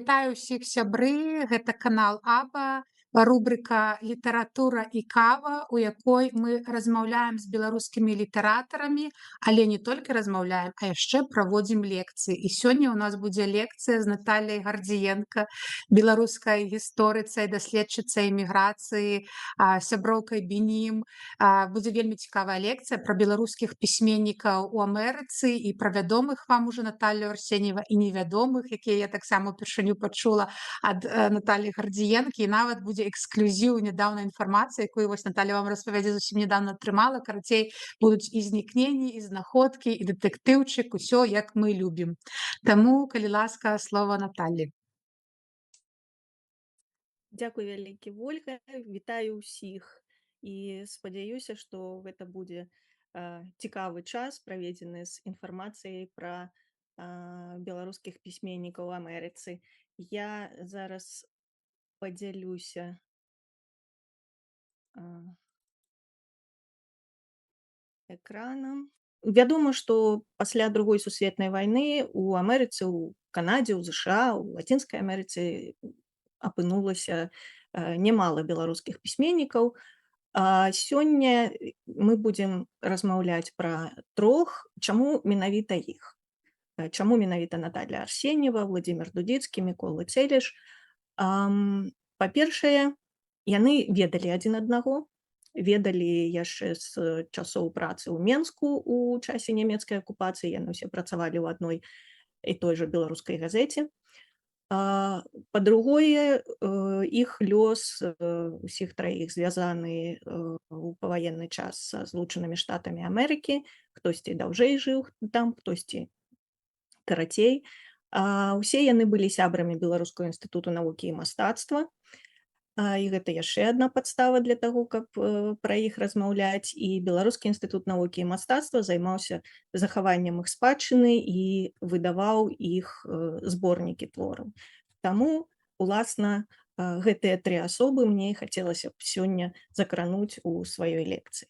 Вітаю ўсіх сябры, гэта канал Аба, рубрыка літаратура і кава, у якой мы размаўляем з беларускімі літаратарамі, але не толькі размаўляем, а яшчэ праводзім лекцыі. І сёння ў нас будзе лекцыя з Натальяй Гардзіенка, беларускай гісторыцай, даследчыцай эміграцыі, сяброўкай Бенім. Будзе вельмі цікавая лекцыя пра беларускіх пісьменнікаў у Амерыцы і пра вядомых вам ужо Наталлю Арсеньева і невядомых, якія я таксама упершыню пачула ад Натальі Гардзіенкі, і нават будзе эксклюзіў нядаўнай інфармацыі, якую вось Наталья вам распавядзе зусім нядаўна атрымала. Карацей, будуць і знікненні, і знаходкі, і дэтэктыўчык, усё як мы любім. Таму, калі ласка, слова Наталлі. Дзякуй вялікі, Вольга. Вітаю ўсіх і спадзяюся, што гэта будзе цікавы час, праведзены з інфармацыяй пра беларускіх пісьменнікаў у Амерыцы. Я зараз падзялюся экранам. Вядома, што пасля другой сусветнай вайны у Амерыцы, у Канадзе, у ЗША, у Лацінскай Амерыцы апынулася нямала беларускіх пісьменнікаў. Сёння мы будзем размаўляць пра трох, чаму менавіта іх. Чаму менавіта Наталья Арсеньева, Владзімір Дудзіцкі, Мікола Цэлеш. Па-першае, яны ведалі адзін аднаго, ведалі яшчэ з часоў працы ў Менску у часе нямецкай акупацыі, яны ўсе працавалі ў адной і той жа беларускай газеце. Па-другое, іх лёс усіх траіх звязаны ў паваенны час са Злучанымі Штатамі Амерыкі. Хтосьці даўжэй жыў там, хтосьці карацей. Усе яны былі сябрамі Беларускага інстытуту навукі і мастацтва. І гэта яшчэ адна падстава для таго, каб пра іх размаўляць. І Беларускі інстытут навукі і мастацтва займаўся захаваннем іх спадчыны і выдаваў іх зборнікі твораў. Таму, уласна, гэтыя тры асобы мне хацелася б сёння закрануць у сваёй лекцыі.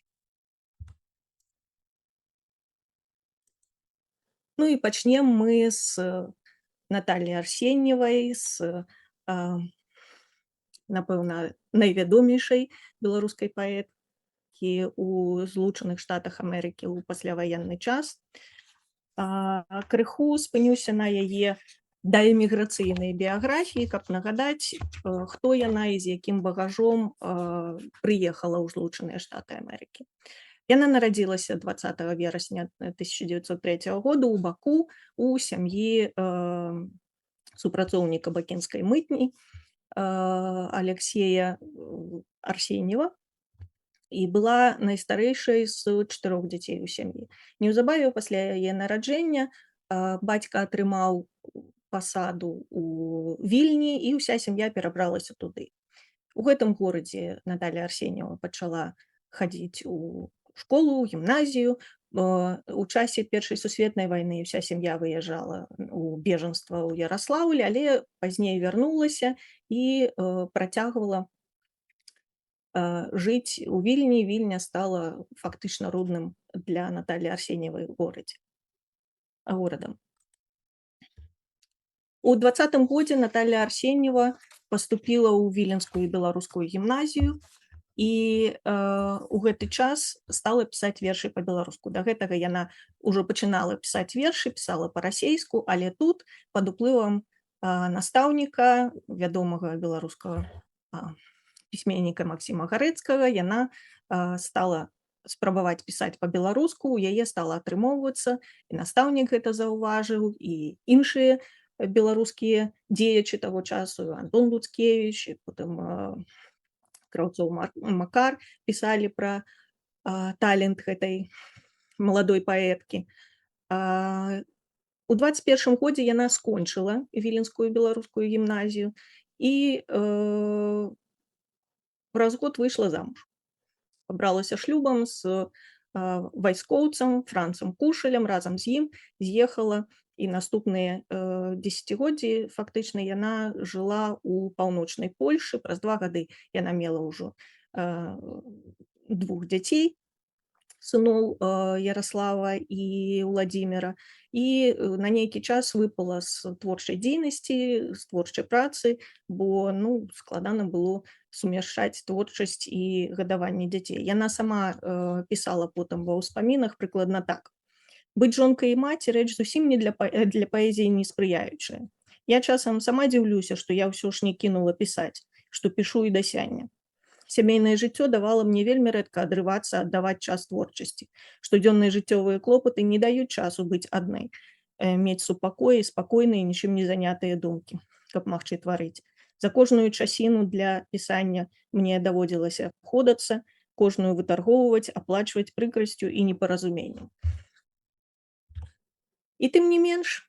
Ну і пачнем мы з Натальі Арсеньевай, з напэўна, найвядомейшай беларускай паэткі ў Злучаных Штатах Амерыкі ў пасляваенны час. Крыху спынюся на яе даэміграцыйнай біяграфіі, каб нагадаць, хто яна і з якім багажом прыехала ў Злучаныя Штаты Амерыкі. Яна нарадзілася 20 верасня 1903 года ў Баку у сям'і супрацоўніка бакінскай мытні Алексея Арсеньева і была найстарэйшай з 4 дзяцей у сям'і. Неўзабаве пасля яе нараджэння бацька атрымаў пасаду ў Вільні, і ўся сям'я перабралася туды. У гэтым горадзе Наталья Арсеньева пачала хадзіць у школу, гімназію. У часе Першай сусветнай вайны ўся сям'я выязджала ў бежанства ў Яраслаўль, але пазней вярнулася і працягвала жыць у Вільні. Вільня стала фактычна родным для Натальі Арсеньевай горадам. У 20-м годзе Наталья Арсеньева паступіла ў Віленскую беларускую гімназію і у гэты час стала пісаць вершы па-беларуску. Да гэтага яна ўжо пачынала пісаць вершы, пісала па-расейску, але тут пад уплывам настаўніка, вядомага беларускага пісьменніка Максіма Гарэцкага, яна стала спрабаваць пісаць па-беларуску, у яе стала атрымоўвацца, і настаўнік гэта заўважыў, і іншыя беларускія дзеячы таго часу, Антон Луцкевіч, і потым Краўцоў Макар пісалі пра талент гэтай маладой паэткі. У 21-м годзе яна скончыла Віленскую беларускую гімназію і праз год выйшла замуж. Пабралася шлюбам з вайскоўцам Францам Кушалем, разам з ім з'ехала, і наступныя дзесяцігоддзі фактычна яна жыла ў паўночнай Польшы. Праз 2 гады яна мела ўжо 2 дзяцей. сыноў Ярослава і Владимира, і на нейкі час выпала з творчай дзейнасці, з творчай працы, бо ну, складана было сумяшчаць творчасць і гадаванне дзяцей. Яна сама пісала потым ва ўспамінах прыкладна так: быць жонкай і маці рэч зусім не для паэзіі не спрыяючая. Я часам сама дзіўлюся, што я ўсё ж не кінула пісаць, што пішу і да сяння. Сямейнае жыццё давала мне вельмі рэдка адрывацца, аддаваць час творчасці. Штодзённыя жыццёвыя клопаты не даюць часу быць адной, мець супакой, спакойныя, нічым не занятыя думкі, каб магчы тварыць. За кожную часіну для пісання мне даводзілася ходацца, кожную вытаргоўваць, аплачваць прыкрасцю і непаразуменнем. І тым не менш,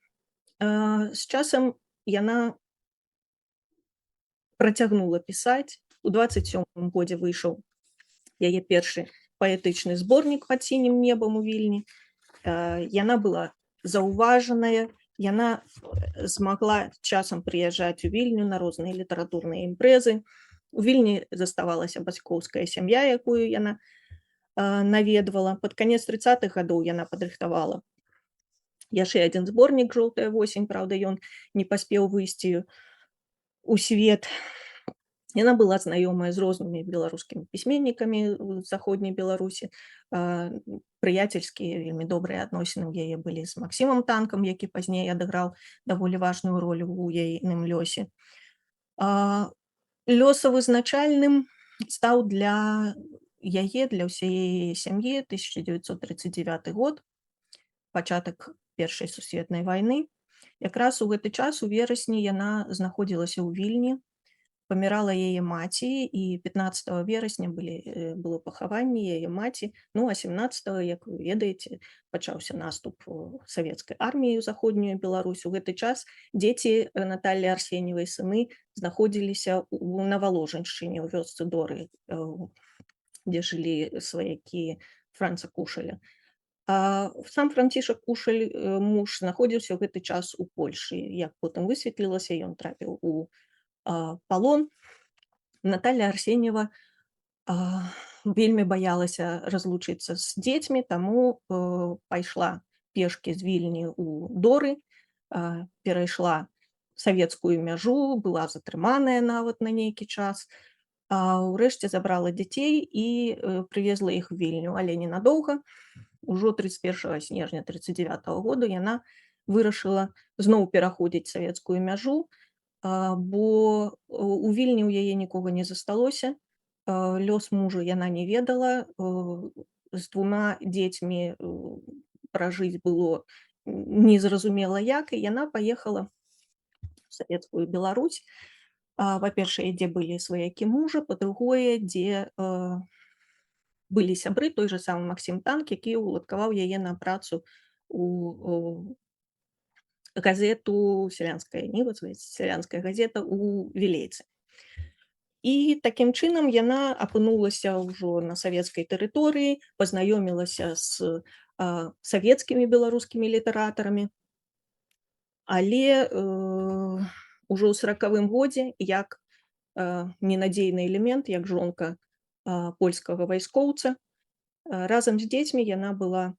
з часам яна працягнула пісаць. У 27-м годзе выйшаў яе першы паэтычны зборнік «Пад сінім небам» у Вільні. Яна была заўважаная, яна змагла часам прыязджаць у Вільню на розныя літаратурныя імпрэзы. У Вільні заставалася бацькоўская сям'я, якую яна наведвала. Пад канец 30-х гадоў яна падрыхтавала яшчэ адзін зборнік «Жоўтая восень», праўда, ён не паспеў выйсці ў свет. Яна была знаёмая з рознымі беларускімі пісьменнікамі ў заходняй Беларусі. Прыяцельскія, вельмі добрыя адносіны ў яе былі з Максімам Танкам, які пазней адыграў даволі важную ролю ў яйным лёсе. Лёсавызначальным стаў для яе, для ўсей яе сям'і 1939 год, пачатак Першай сусветнай вайны. Якраз у гэты час у верасні яна знаходзілася ў Вільні. Памірала яе маці, і 15 верасня было пахаванне яе маці. Ну, а 17-го, як вы ведаеце, пачаўся наступ савецкай арміі ў заходнюю Беларусь. У гэты час дзеці Наталлі Арсеньевай, сыны, знаходзіліся на Валожаншчыне, ў вёсцы Доры, дзе жылі сваякі Франца Кушаля. Сам Францішак Кушаль, муж, знаходзіўся ў гэты час у Польшы. Як потым высветлілася, ён трапіў у палон. Наталля Арсеньева вельмі баялася разлучыцца з дзецьмі, таму пайшла пешкі з Вільні ў Доры, перайшла савецкую мяжу, была затрыманая нават на нейкі час, ўрэшце забрала дзяцей і прывезла іх у Вільню, але ненадоўга. Ужо 31 снежня 1939 года яна вырашыла зноў пераходзіць савецкую мяжу, бо у Вільні ў яе нікога не засталося. Лёс мужа яна не ведала. З 2 дзецьмі пражыць было незразумела як, і яна паехала в савецкую Беларусь. Па-першае, дзе былі сваякі мужа, па-другое, дзе былі сябры, той же самы Максім Танк, які ўладкаваў яе на працу у газету «Сялянская ніва», сялянская газета ў Вілейцы. І такім чынам яна апынулася ўжо на савецкай тэрыторыі, пазнаёмілася з савецкімі беларускімі літаратарамі, але ўжо ў 40-м годзе, як ненадзейны элемент, як жонка польскага вайскоўца, разам з дзецьмі яна была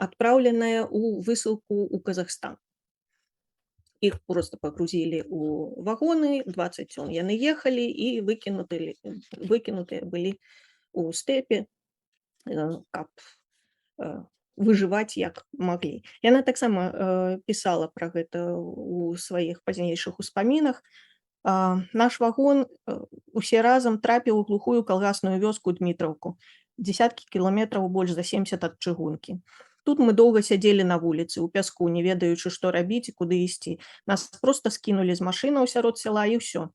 адпраўленая ў высылку ў Казахстан. Іх проста пагрузілі ў вагоны, 20 дзён яны ехалі і выкінутыя былі ў стэпе, каб выжываць як маглі. Яна таксама пісала пра гэта ў сваіх пазнейшых успамінах. Наш вагон усе разам трапіў у глухую калгасную вёску Дмітраўку, дзесяткі кіламетраў больш за 70 ад чыгункі. Тут мы доўга сядзелі на вуліцы, ў пяску, не ведаючы, што рабіць і куды ісці. Нас проста скінулі з машынаў сярод сяла, і ўсё.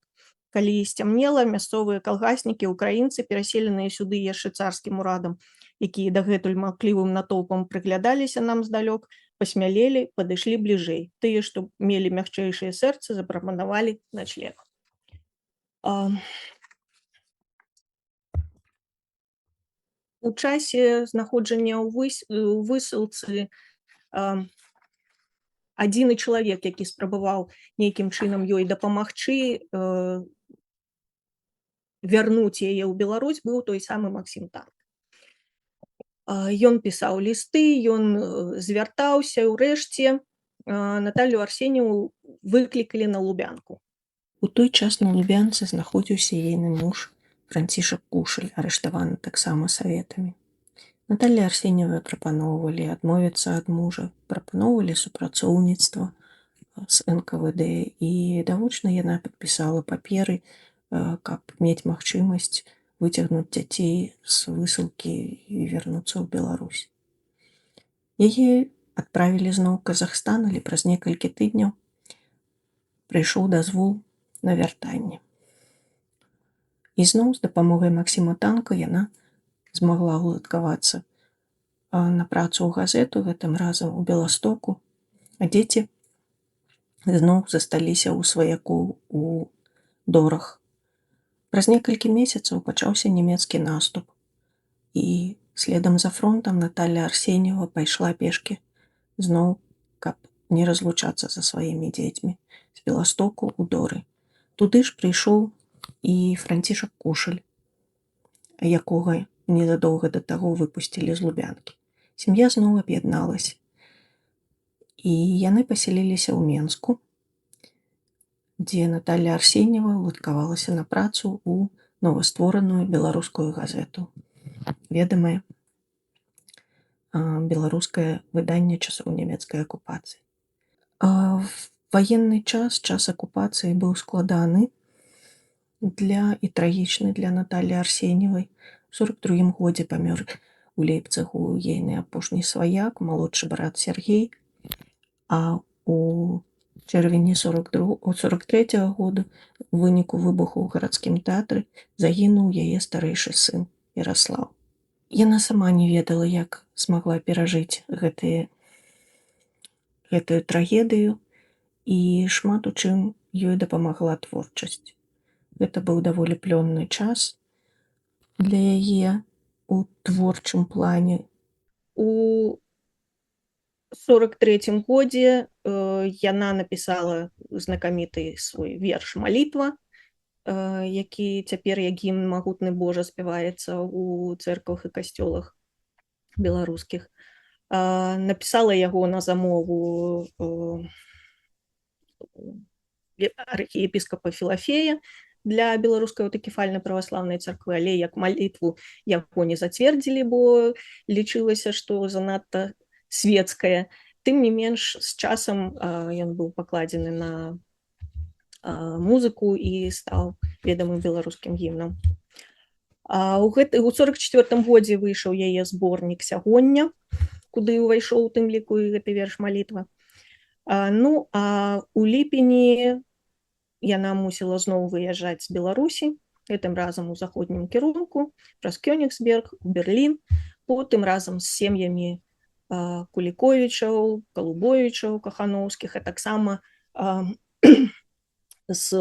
Калі сцямнела, мясцовыя калгаснікі, украінцы, пераселеныя сюды яшчэ царскім урадам, якія дагэтуль маўклівым натоўпам прыглядаліся нам здалёк, пасмялелі, падышлі бліжэй. Тыя, што мелі мякчэйшыя сэрцы, запрапанавалі начлег. У часе знаходжання ў высылцы адзіны чалавек, які спрабаваў нейкім чынам ёй дапамагчы вярнуць яе ў Беларусь, быў той самы Максім Танк. Ён пісаў лісты, ён звяртаўся, ўрэшце Наталью Арсеньеву выклікалі на Лубянку. У той час на Лубянцы знаходзіўся ейны муж Францішак Кушаль, арыштаваны таксама саветамі. Наталлі Арсеньевай прапаноўвалі адмовіцца ад мужа, прапаноўвалі супрацоўніцтва з НКВД, і давочна яна падпісала паперы, каб мець магчымасць выцягнуць дзяцей з высылкі і вярнуцца ў Беларусь. Яе адправілі зноў у Казахстан, але праз некалькі тыдняў прыйшоў дазвол на вяртанне. І зноў з дапамогай Максіма Танка яна змагла ўладкавацца на працу ў газету, гэтым разам у Беластоку, а дзеці зноў засталіся ў сваякоў у Дорах. Праз некалькі месяцаў пачаўся нямецкі наступ, і следам за фронтам Наталля Арсеньева пайшла пешкі зноў, каб не разлучацца са сваімі дзецьмі, з Беластоку ў Доры. Туды ж прыйшоў і Францішак Кушаль, якога незадоўга да таго выпусцілі з Лубянкі. Сям'я зноў аб'ядналася, і яны пасяліліся ў Менску, дзе Наталля Арсеньева ўладкавалася на працу ў новаствораную беларускую газету, ведамае беларускае выданне часоў нямецкай акупацыі. Ваенны час акупацыі быў складаны і трагічны для Наталлі Арсеньевай. У 42-м годзе памёр у Лейпцыгу ейны апошні сваяк, малодшы брат Сергей, а у чэрвені 43-го года у выніку выбуху ў гарадскім тэатры загінуў яе старэйшы сын Яраслаў. Яна сама не ведала, як змагла перажыць гэтую трагедыю, і шмат у чым ёй дапамагла творчасць. Гэта быў даволі плённы час для яе у творчым плане. У 43-м годзе яна напісала знакаміты свой верш «Малітва», які цяпер як гімн «Магутны Божа» спяваецца ў цэрквах і касцёлах беларускіх. Напісала яго на замову архіепіскапа Філафея для беларускай аўтакефальнай праваслаўнай царквы, але як малітву яго не зацвердзілі, бо лічылася, што занадта светская. Тым не менш, з часам ён быў пакладзены на музыку і стаў ведамым беларускім гімнам. У 44-м годзе выйшаў яе зборнік «Сягоння», куды ўвайшоў у тым ліку і гэты верш «Малітва». Ну, а у ліпені яна мусіла зноў выязджаць з Беларусі, гэтым разам у заходнім кірунку, праз Кёнігсберг, у Берлін, потым разам з сем'ямі Куліковічаў, Калубовічаў, Кахановскіх, а таксама з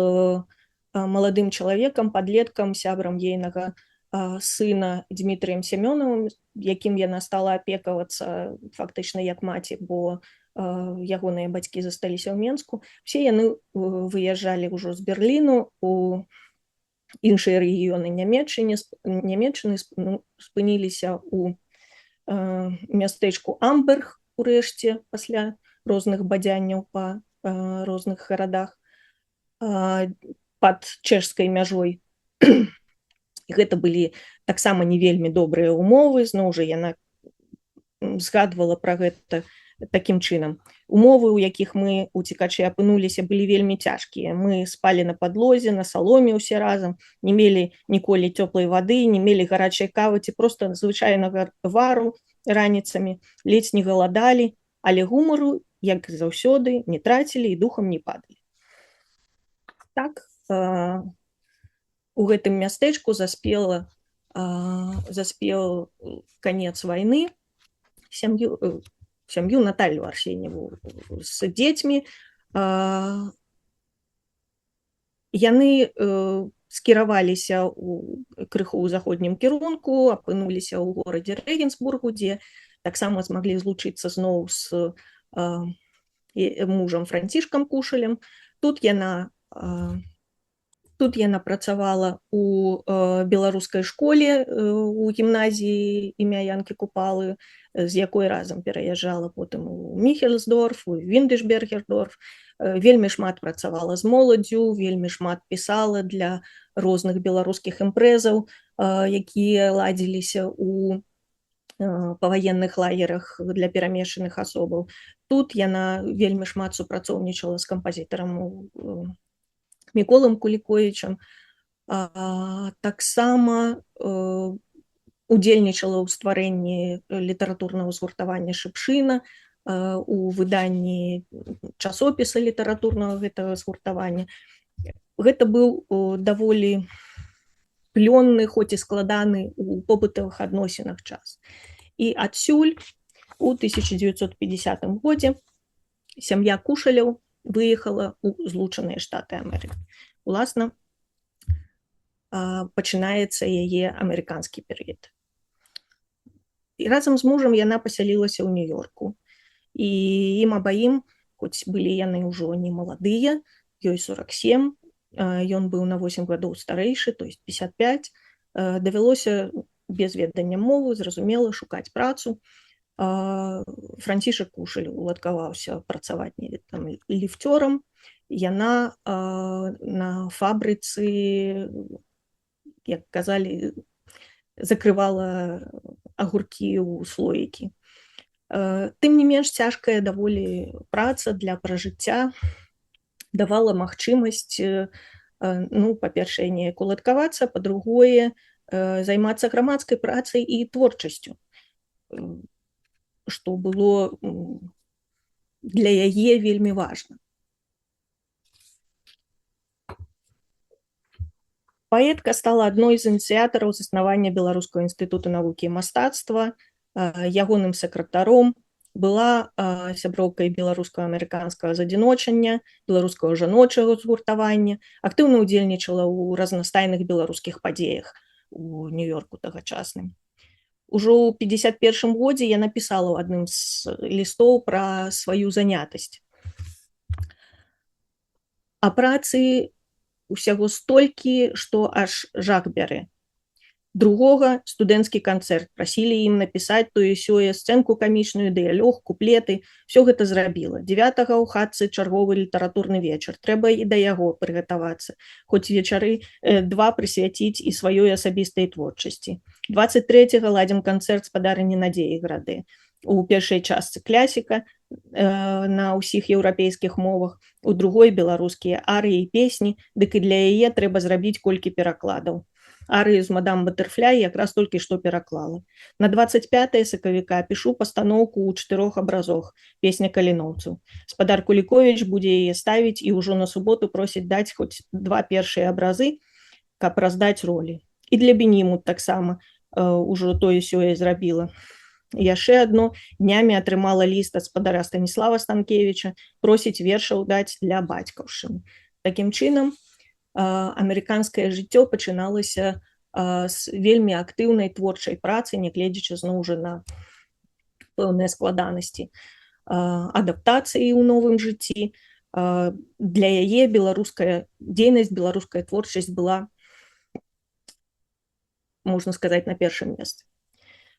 маладым чалавекам, падлеткам, сябрам ейнага сына Дмітрыем Семёнавым, якім яна стала апекавацца фактычна як маці, бо ягоныя бацькі засталіся ў Менску. Усе яны выязджалі ўжо з Берліну у іншыя рэгіёны Нямецчыны, спыніліся ў мястэчку Амберг, урэшце, пасля розных бадзянняў па розных гарадах пад чэшскай мяжой. Гэта былі таксама не вельмі добрыя ўмовы, зноў жа яна згадвала пра гэта такім чынам. Умовы, у якіх мы уцекачы апынуліся, былі вельмі цяжкія. Мы спалі на падлозе, на саломе ўсе разам, не мелі ніколі цёплай вады, не мелі гарачай кавы ці проста звычайнага вару раніцамі, ледзь не галадалі, але гумару, як заўсёды, не трацілі і духам не падалі. Так, у гэтым мястэчку заспеў канец вайны, сям'ю Наталлю Арсеньеву з дзецьмі. Яны скіраваліся крыху ў заходнім кірунку, апынуліся ў горадзе Рэгенсбургу, дзе таксама змаглі злучыцца зноў з мужам Францішкам Кушалем. Тут яна Тут яна працавала у беларускай школе у гімназіі імя Янкі Купалы, з якой разам пераязджала потым у Міхельсдорф, у Віндышбергердорф. Вельмі шмат працавала з моладдзю, вельмі шмат пісала для розных беларускіх імпрэзаў, якія ладзіліся у паваенных лагерах для перамешаных асобаў. Тут яна вельмі шмат супрацоўнічала з кампазітарам Міколам Куліковічам, таксама удзельнічала ў стварэнні літаратурнага згуртавання Шыпшына, у выданні часопіса літаратурнага гэтага згуртавання. Гэта быў даволі плённы, хоць і складаны ў побытавых адносінах час. І адсюль у 1950 годзе сям'я Кушаляў выехала ў Злучаныя Штаты Амерыкі. Уласна, пачынаецца яе амерыканскі перыяд. І разам з мужам яна пасялілася ў Нью-Йорку. І ім абаім, хоць былі яны ўжо не маладыя, ёй 47, ён быў на 8 гадоў старэйшы, то есть 55, давялося без ведання мовы, зразумела, шукаць працу. Францішак Кушаль уладкаваўся працаваць там ліфцёрам. Яна на фабрыцы, як казалі, закрывала агуркі ў слоікі. Тым не менш, цяжкая даволі праца для пражыцця давала магчымасць, па-першае, неяк уладкавацца, па-другое, займацца грамадскай працай і творчасцю, што было для яе вельмі важна. Паэтка стала адной з ініцыятараў заснавання Беларускага інстытута навукі і мастацтва, ягоным сакратаром, была сяброўкай беларуска-амерыканскага задзіночання, беларускага жаночага згуртавання, актыўна ўдзельнічала ў разнастайных беларускіх падзеях у Нью-Йорку тагачасным. Ужо ў 51 годзе я напісала ў адным з лістоў пра сваю занятасць. А працы усяго столькі, што аж жах бярэ. Другога студэнцкі канцэрт. Прасілі ім напісаць тое-сёе, сцэнку камічную, дыялог, куплеты. Всё гэта зрабіла. 9-га ў хатцы чарговы літаратурны вечар. Трэба і да яго прыгатавацца. Хоць вечары 2 прысвяціць і сваёй асабістай творчасці. 23-га ладзім канцэрт спадарыні Надзеі Градэ. У першай частцы клясіка на ўсіх еўрапейскіх мовах, у другой беларускія арыі і песні, дык і для яе трэба зрабіць колькі перакладаў. Арыю з мадам Батэрфляй якраз толькі што пераклала. На 25 сакавіка пішу пастаноўку ў 4 абразах, песня каліноўцаў. Спадар Куліковіч будзе яе ставіць і ўжо на суботу просіць даць хоць 2 першыя абразы, каб раздаць ролі. І для Бенімут таксама ўжо тое-сёе зрабіла. Яшчэ адно днямі атрымала ліст ад спадара Станіслава Станкевіча, просіць вершаў даць для бацькаўшчыны. Такім чынам, амерыканскае жыццё пачыналася з вельмі актыўнай творчай працы, нягледзячы зноў жа на пэўныя складанасці адаптацыі ў новым жыцці. Для яе беларуская дзейнасць, беларуская творчасць была, можна сказаць, на першым месцы.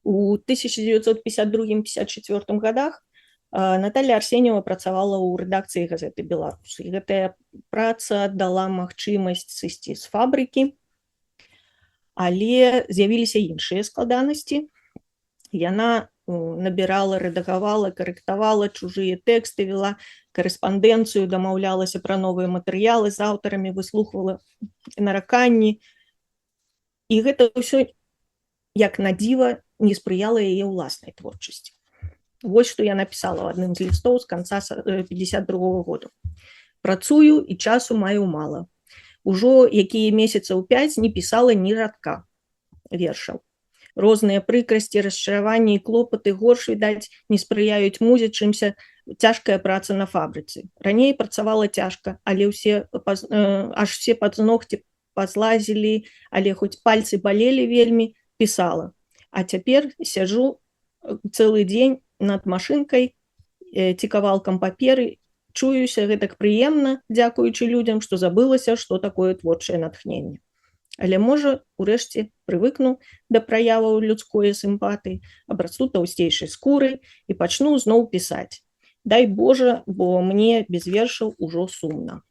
У 1952-54 годах Наталья Арсеньева працавала ў рэдакцыі газеты «Беларусь». І гэтая праца дала магчымасць сысці з фабрыкі, але з'явіліся іншыя складанасці. Яна набірала, рэдагавала, карэктавала чужыя тэксты, вела карэспандэнцыю, дамаўлялася пра новыя матэрыялы з аўтарамі, выслухвала нараканні. І гэта ўсё, як на дзіва, не спрыяла яе ўласнай творчасці. Вось што я напісала ў адным з лістоў з канца 52 году. Працую і часу маю мала. Ужо якія месяцаў 5 не пісала ні радка вершаў. Розныя прыкрасці, расчараванні і клопаты горш, відаць, не спрыяюць музе, чымся цяжкая праца на фабрыцы. Раней працавала цяжка, але аж все пад ногці пазлазілі, але хоць пальцы балелі вельмі, пісала. А цяпер сяджу цэлы дзень над машынкай, ці кавалкам паперы, чуюся гэтак прыемна, дзякуючы людзям, што забылася, што такое творчае натхненне. Але можа, урэшце прывыкну да праяваў людской сімпатыі, абрасту таўсцейшай скурай і пачну зноў пісаць. Дай Божа, бо мне без вершаў ужо сумна.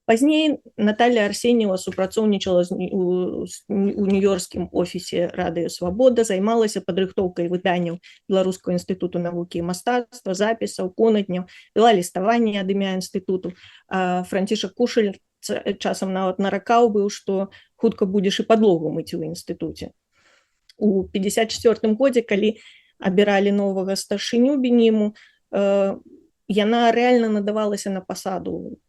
Пазней Наталья Арсеньева супрацоўнічала у нью-йоркскім офісе радыё «Свабода», займалася падрыхтоўкай выданняў Беларускага інстытуту навукі і мастацтва, запісаў, конадняў, вела ліставанне ад імя інстытуту. Францішак Кушаль часам нават наракаў быў, што хутка будзеш і падлогу мыць у інстытуце. У 1954 годзе, калі абіралі новага старшыню Беніму, яна рэальна надавалася на пасаду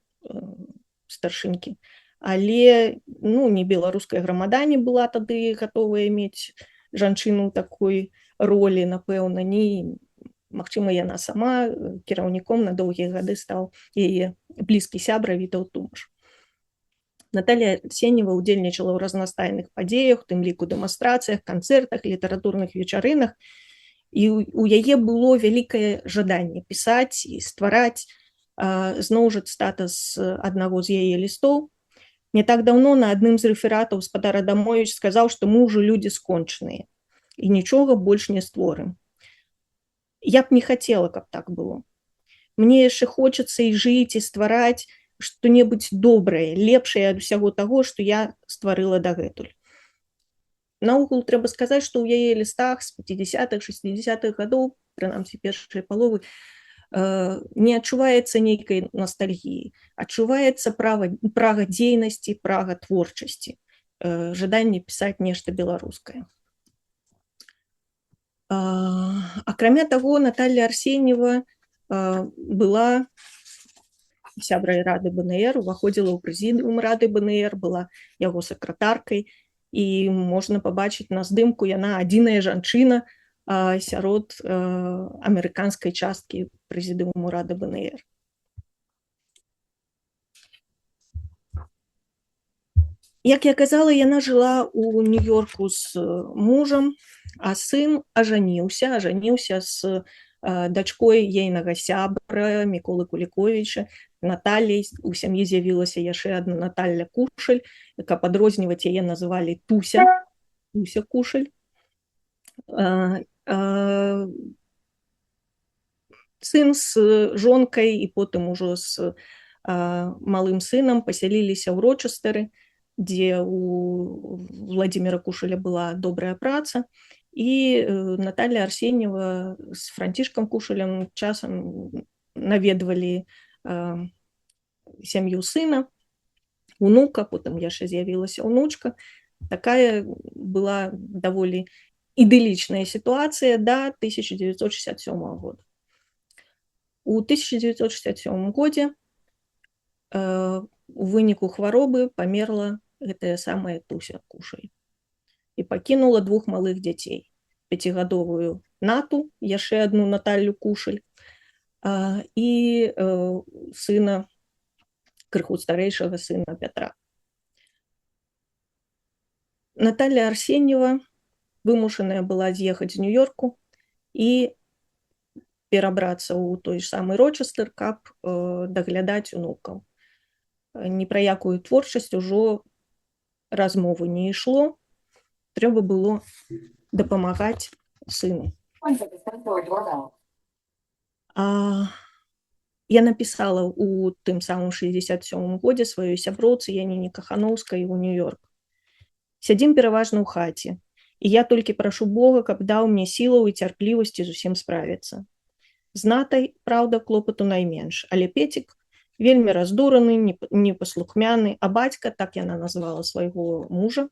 старшынькі. Але не беларуская грамада не была тады гатовая мець жанчыну такой ролі, напэўна, ні. Магчыма, яна сама кіраўніком на доўгія гады стаў яе блізкі сябра Вітаўт Тумаш. Наталья Арсеньева ўдзельнічала ў разнастайных падзеях, у тым ліку дэманстрацыях, канцэртах, літаратурных вечарынах, і у яе было вялікае жаданне пісаць і ствараць. Зноў жа цытата з аднаго з яе лістоў. Не так даўно на адным з рэфератаў спадар Адамовіч сказаў, што мы ўжо людзі скончаныя і нічога больш не створым. Я б не хацела, каб так было. Мне яшчэ хочацца і жыць, і ствараць што-небудзь добрае, лепшае ад усяго таго, што я стварыла дагэтуль. Наогул трэба сказаць, што ў яе лістах з 50-х, 60-х гадоў, прынамсі першай паловы, не адчуваецца нейкай ностальгіі, адчуваецца прага дзейнасці, прага творчасці, жаданне пісаць нешта беларускае. Акрамя таго, Наталья Арсеньева была сябрай рады БНР, уваходзіла ў прэзідыум рады БНР, была яго сакратаркай, і можна пабачыць на здымку, яна адзіная жанчына сярод амерыканскай часткі прэзідыуму рады БНР. Як я казала, яна жыла ў Нью-Йорку з мужам, а сын ажаніўся з дачкой ейнага сябра Міколы Куліковіча, Натальяй. У сям'і з'явілася яшчэ адна Наталья Кушаль, яка падрозніваць яе называлі Туся Кушаль. Сын з жонкай і потым ужо з малым сынам пасяліліся ў Рочестары, дзе у Владзіміра Кушаля была добрая праца, і Наталья Арсеньева з Францішкам Кушалем часам наведвалі сям'ю сына, унука, потым яшчэ з'явілася ўнучка. Такая была даволі ідылічная сітуацыя да 1967 года. У 1967 годзе у выніку хваробы памерла гэтая самая Туся Кушаль і пакінула двух малых дзяцей: 5гадовую Нату, яшчэ адну Наталью Кушаль, і сына, крыху старэйшага сына Пятра. Наталья Арсеньева вымушаная была з'ехаць з Нью-Йорку і перабрацца ў той ж самы Рочестер, каб даглядаць унукаў. Ні пра якую творчасць ужо размовы не ішло, трэба было дапамагаць сыну. Я напісала ў тым самым 67 годзе сваёй сяброўцы Яніне Кахановскай у Нью-Йорк. Сядзім пераважна ў хаце, і я толькі прашу Бога, каб даў мне сілаў і цярплівасці з усім справіцца. З Натай, праўда, клопату найменш, але Пецік вельмі раздураны, непаслухмяны, а бацька, так яна назвала свайго мужа,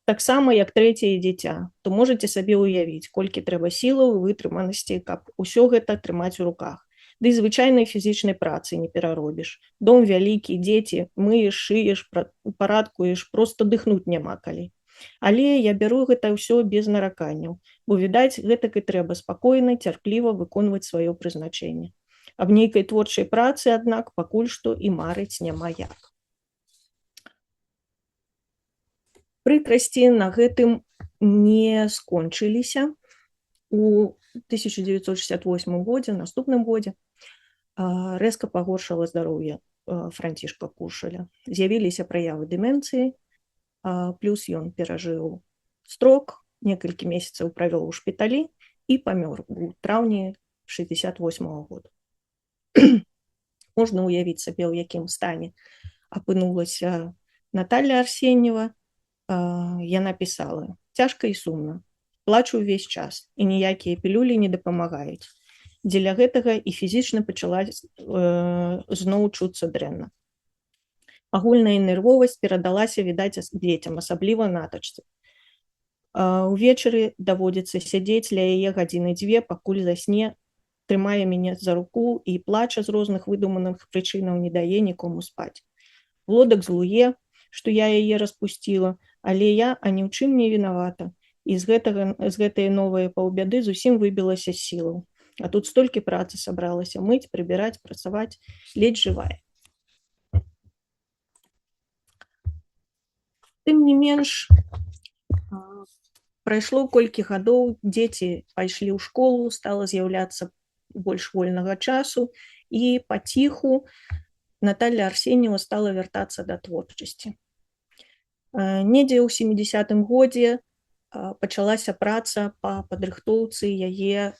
таксама як трэцяе дзіця, то можаце сабе ўявіць, колькі трэба сілаў і вытрыманасці, каб усё гэта трымаць у руках. Ды і звычайнай фізічнай працы не пераробіш. Дом вялікі, дзеці, мыеш, шыеш, парадкуеш, проста дыхнуць няма калі. Але я бяру гэта ўсё без нараканняў, бо, відаць, гэтак і трэба спакойна, цярпліва выконваць сваё прызначэнне. Аб нейкай творчай працы, аднак, пакуль што і марыць няма як. Прыкрасці на гэтым не скончыліся. У 1968 годзе, наступным годзе, рэзка пагоршала здароўе Францішка Кушаля. З'явіліся праявы дэмэнцыі, плюс ён перажыў строк, некалькі месяцаў правёў у шпіталі і памёр у траўні 68 года. Можна ўявіць сабе, ў якім стане апынулася Наталья Арсеньева. Яна пісала: «Цяжка і сумна, плачу ўвесь час, і ніякія пілюлі не дапамагаюць. Дзеля гэтага і фізічна пачала зноў чуцца дрэнна. Агульная нервовасць перадалася, відаць, дзецям, асабліва натачцы. Увечары даводзіцца сядзець ля яе гадзіны-дзве, пакуль засне, трымае мяне за руку і плача з розных выдуманых прычынаў, не дае нікому спаць. Лодак злуе, што я яе распусціла, але я ані ў чым не вінавата, і з гэтай новай паўбяды зусім выбілася з сілаў. А тут столькі працы сабралася: мыць, прыбіраць, працаваць, ледзь жывая». Тым не менш, прайшло колькі гадоў, дзеці пайшлі ў школу, стала з'яўляцца больш вольнага часу, і паціху Наталья Арсеньева стала вяртацца да творчасці. Недзе ў 70-м годзе пачалася праца па падрыхтоўцы яе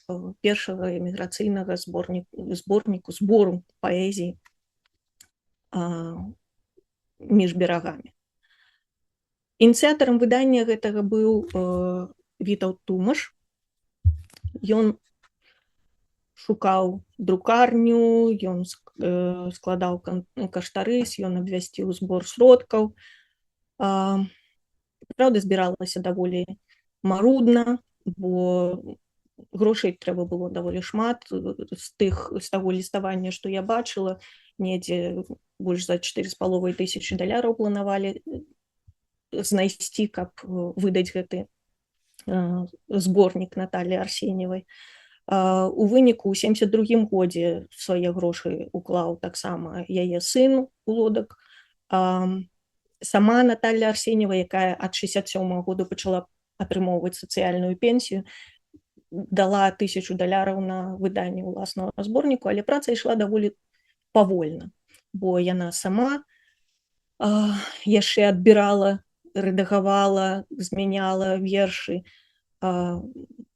першага эміграцыйнага збору паэзіі «Між берагамі». Ініцыятарам выдання гэтага быў Вітаўт Тумаш. Ён шукаў друкарню, ён складаў каштарыс, ён абвясціў збор сродкаў. Праўда, збіралася даволі марудна, бо грошай трэба было даволі шмат. З таго ліставання, што я бачыла, недзе больш за $4,500 планавалі знайсці, каб выдаць гэты зборнік Натальі Арсеньевай. У выніку ў 72-м годзе свае грошы уклаў таксама яе сын Лодак. Сама Наталья Арсеньева, якая ад 67-го году пачала атрымоўваць сацыяльную пенсію, дала $1000 на выданне ўласнага зборніку, але праца ішла даволі павольна, бо яна сама яшчэ адбірала, рэдагавала, змяняла вершы.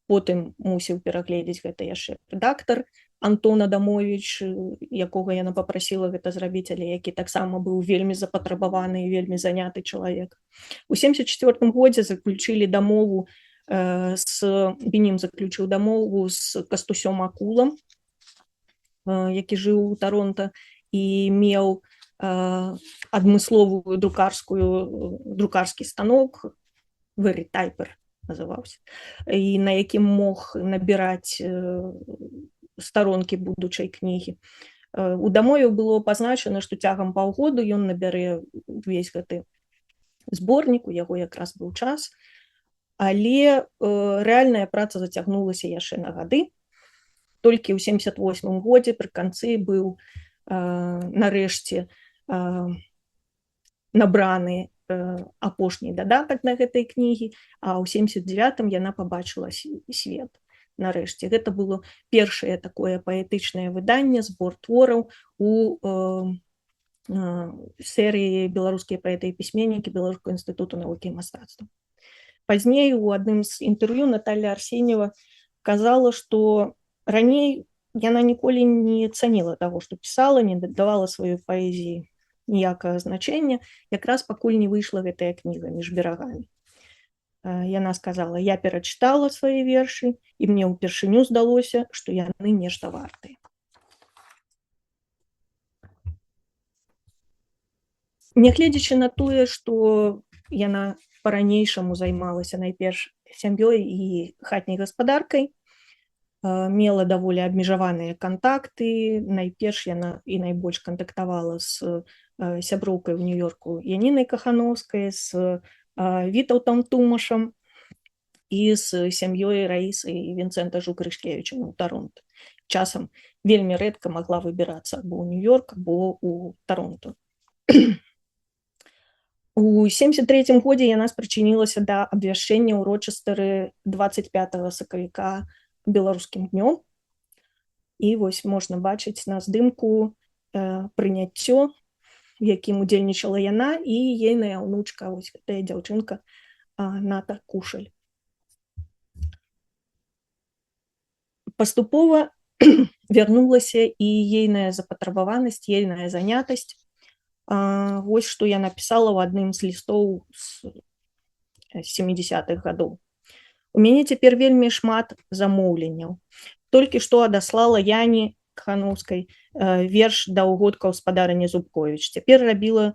Потым мусіў перагледзець гэта яшчэ рэдактар Антон Адамович, якога яна папрасіла гэта зрабіць, але які таксама быў вельмі запатрабаваны і вельмі заняты чалавек. У 74-м годзе заключылі дамову Бенім заключыў дамову з Кастусём Акулам, які жыў у Таронта і меў адмысловую друкарскі станок, Veritaiper называўся, і на якім мог набіраць старонкі будучай кнігі. У дамове было пазначана, што цягам паўгода ён набярэ ўвесь гэты зборнік, у яго якраз быў час, але рэальная праца зацягнулася яшчэ на гады. Толькі ў 78-м годзе пры канцы быў нарэшце набраны апошні дадатак на гэтай кнігі, а ў 79-м яна пабачыла свет. Нарэшце, гэта было першае такое паэтычнае выданне, збор твораў у серыі «Беларускія паэты і пісьменнікі» Беларускага інстытуту навукі і мастацтва. Пазней у адным з інтэрв'ю Наталья Арсеньева казала, што раней яна ніколі не цаніла таго, што пісала, не дадавала сваёй паэзіі ніякага значэння, якраз пакуль не выйшла гэтая кніга «Між берагамі». Яна сказала: «Я перачытала свае вершы, і мне ўпершыню здалося, што яны нешта вартыя». Нягледзячы на тое, што яна па-ранейшаму займалася найперш сям'ёй і хатняй гаспадаркай, мела даволі абмежаваныя кантакты. Найперш яна і найбольш кантактавала з сяброўкай у Нью-Йорку Янінай Кахановскай, з Вітаўтам Тумашам і з сям'ёй Раісы і Вінцэнта Жук-Рышкевіча ў Таронта. Часам вельмі рэдка магла выбірацца або ў Нью-Йорк, або ў Таронта. У 73-м годзе яна спрычынілася да абвяшчэння ў Рочестары 25 сакавіка беларускім днём. І вось можна бачыць на здымку прыняццё, в якім удзельнічала яна і ейная ўнучка, вось гэтая дзяўчынка Ната Кушаль. Паступова вярнулася і ейная запатрабаванасць, ейная занятасць. Вось што я напісала ў адным з лістоў з 70-х гадоў. У мяне цяпер вельмі шмат замоўленняў. Толькі што адаслала Яне Кхановскай верш да ўгодка гаспадарыні Зубковіч. Цяпер рабіла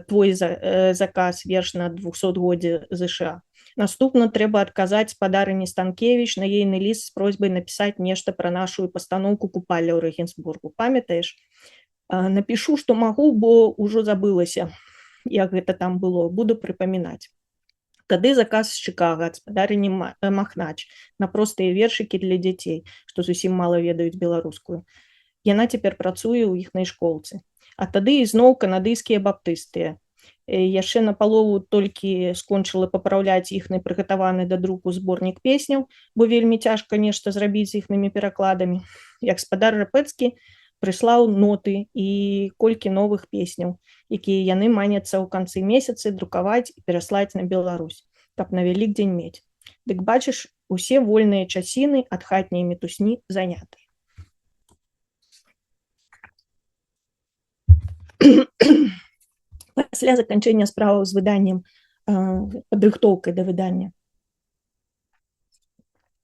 твой заказ, верш на 200-годдзе ЗША. Наступна трэба адказаць спадарыні Станкевіч на ейны ліст з просьбай напісаць нешта пра нашу пастаноўку купаля ў Рэгенсбургу. Памятаеш? Напішу, што магу, бо ўжо забылася, як гэта там было. Буду прыпамінаць. Тады заказ з Чыкага ад спадарыні Махнач на простыя вершыкі для дзяцей, што зусім мала ведаюць беларускую. Яна цяпер працуе ў іхнай школцы. А тады ізноў канадыйскія баптыстыя. Яшчэ напалову толькі скончыла папраўляць іхны прыгатаваны да друку зборнік песняў, бо вельмі цяжка нешта зрабіць з іхнымі перакладамі. Як спадар Рэпэцкі прыслаў ноты і колькі новых песняў, якія яны маняцца ў канцы месяцы друкаваць і пераслаць на Беларусь, каб на Вялікдзень мець. Дык бачыш, усе вольныя часіны ад хатняй мітусні занятыя. Пасля заканчэння справаў з выданнем, падрыхтоўкай да выдання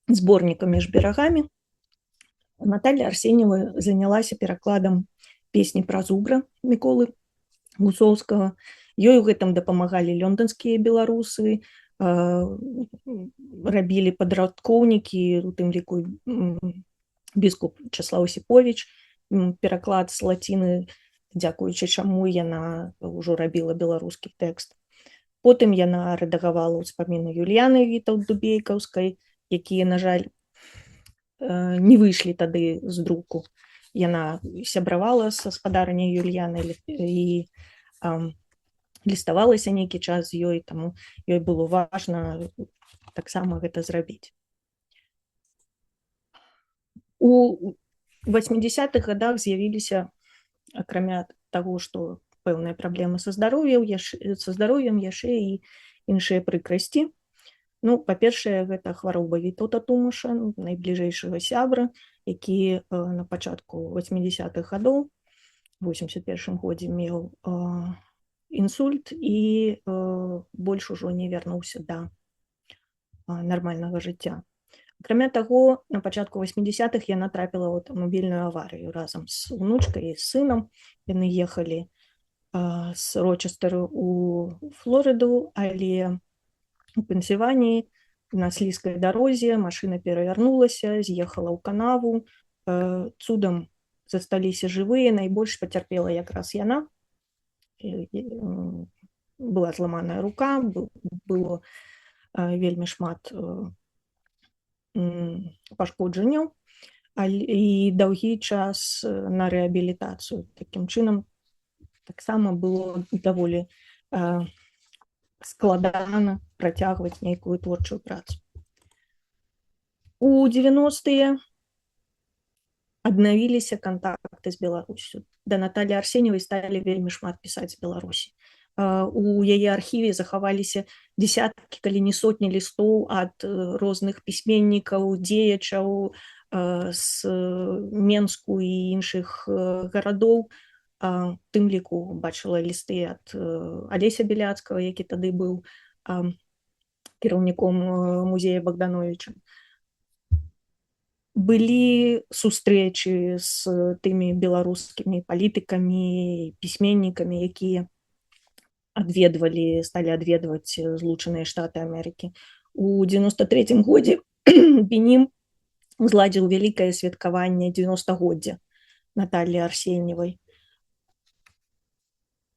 зборніка «Між берагамі», Наталья Арсеньева занялася перакладам песні пра зубра Міколы Гусоўскага. Ёй у гэтым дапамагалі лёнданскія беларусы, рабілі падрадкоўнікі, у тым ліку біскуп Часлаў Асіповіч, пераклад з лаціны, дзякуючы чаму яна ўжо рабіла беларускі тэкст. Потым яна рэдагавала ўспаміны Юліяны Вітаўт-Дубейкаўскай, якія, на жаль, не выйшлі тады з друку. Яна сябравала са спадарыняй Юліянай і ліставалася нейкі час з ёй, таму ёй было важна таксама гэта зрабіць. У 80-х гадах з'явіліся, акрамя таго, што пэўныя праблемы са здароўем, яшчэ і іншыя прыкрасці. Ну, па-першае, гэта хвароба Вітаўта Тумаша, найбліжэйшага сябра, які на пачатку 80-х гадоў, у 81-м годзе меў інсульт і больш ужо не вярнуўся да нармальнага жыцця. Акрамя таго, на пачатку 80-х яна трапіла ў аўтамабільную аварыю разам з унучкай і сынам. Яны ехалі з Рочестера у Флорыду, але у Пенсільваніі на слізкай дарозе машына перавярнулася, з'ехала ў канаву. Цудам засталіся жывыя, найбольш пацярпела якраз яна. Была зламаная рука, было вельмі шмат пашкоджанняў і доўгі час на рэабілітацыю. Такім чынам, таксама было даволі складана працягваць нейкую творчую працу. У 90-е аднавіліся кантакты з Беларусю. Да Натальі Арсеньевай сталі вельмі шмат пісаць з Беларусі. У яе архіве захаваліся дзесяткі, калі не сотні лістоў ад розных пісьменнікаў, дзеячаў з Менску і іншых гарадоў. У тым ліку бачыла лісты ад Алеся Беляцкага, які тады быў кіраўніком музея Богдановича. Былі сустрэчы з тымі беларускімі палітыкамі, пісьменнікамі, якія сталі адведваць Злучаныя Штаты Амерыкі. У 93-м годзе Бенін зладзіў вялікае святкаванне 90-годдзя Натальі Арсеньевай.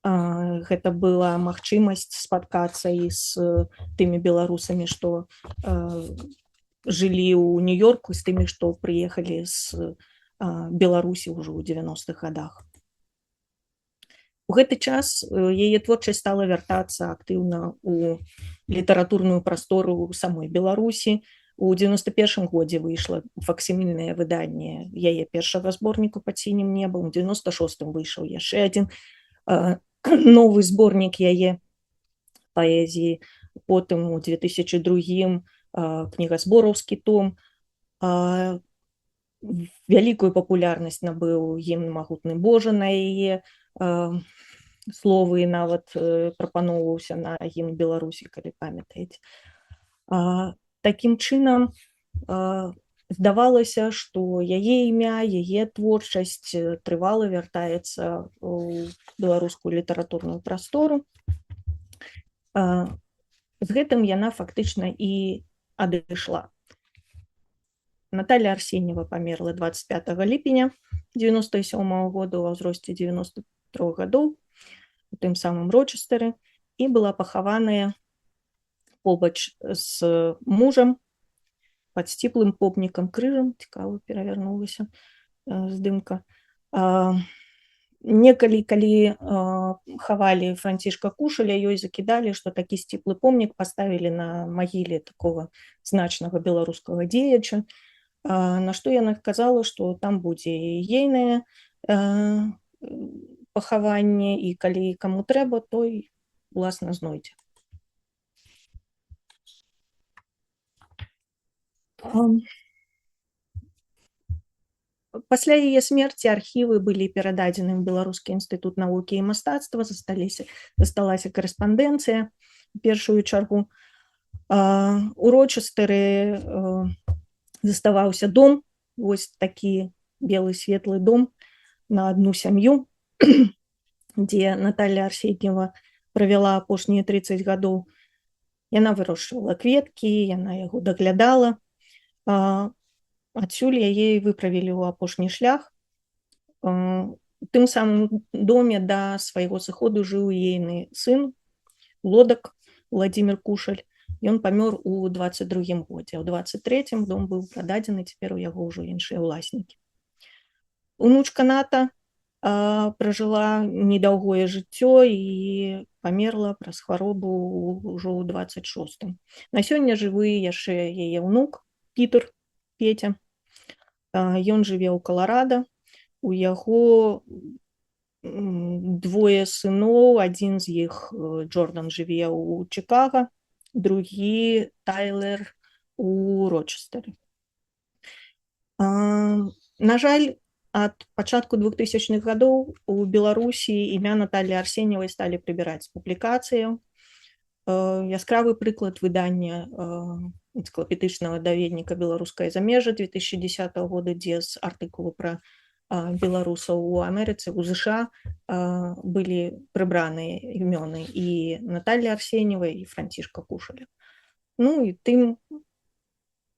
Гэта была магчымасць спаткацца і з тымі беларусамі, што жылі ў Нью-Йорку, з тымі, што прыехалі з Беларусі ўжо ў 90-х годах. У гэты час яе творчасць стала вяртацца актыўна ў літаратурную прастору самой Беларусі. У 91 годзе выйшла факсімільнае выданне яе першага зборніку «Пад сінім небам». У 96 выйшаў яшчэ адзін новы зборнік яе паэзіі. Потым у 2002 кнігазбораўскі том. Вялікую папулярнасць набыў гімн «Магутны Божа» на яе словы, нават прапаноўваўся на гімн Беларусі, калі памятаеце. Такім чынам, здавалася, што яе імя, яе творчасць трывала вяртаецца ў беларускую літаратурную прастору. З гэтым яна фактычна і адышла. Наталья Арсеньева памерла 25 ліпеня 97 года ва ўзросце 93 гадоў у тым самым Рочестары і была пахаваная побач з мужам пад сціплым помнікам крыжам. Цікава, перавярнулася здымка. Некалі, калі хавалі Францішка Кушаля, ёй закідалі, што такі сціплы помнік паставілі на магіле такога значнага беларускага дзеяча, на што яна казала, што там будзе і ейнае пахаванне, і калі каму трэба, той, уласна, знойдзе. Пасля яе смерці архівы былі перададзены ў Беларускі інстытут навукі і мастацтва, засталася карэспандэнцыя у першую чаргу. У Рочестары заставаўся дом, вось такі белы светлы дом на адну сям'ю, дзе Наталья Арсеньева правяла апошнія 30 гадоў. Яна вырошчвала кветкі, яна яго даглядала. Адсюль яе выправілі ў апошні шлях. У тым самым доме да свайго сыходу жыў ейны сын, Лодак Владзімір Кушаль. Ён памёр у 22 годзе. У 23 дом быў прададзены, цяпер у яго ўжо іншыя ўласнікі. Унучка Ната пражыла недаўгое жыццё і памерла праз хваробу ўжо ў 26. На сёння жывы яшчэ яе ўнук Пітер Петя. Ён жыве ў Каларада. У яго двое сыноў, адзін з іх, Джордан, жыве ў Чикаго, другі Тайлер у Рочестары. На жаль, ад пачатку 2000-х гадоў у Беларусі імя Натальі Арсеньевай сталі прыбіраць з публікацыяў. Яскравы прыклад выдання энцыклапедычнага даведніка «Беларускае замежжа» 2010 года, дзе з артыкулу пра беларусаў у Амерыцы, у ЗША былі прыбраныя імёны і Натальі Арсеньевай, і Францішка Кушаля. Ну і тым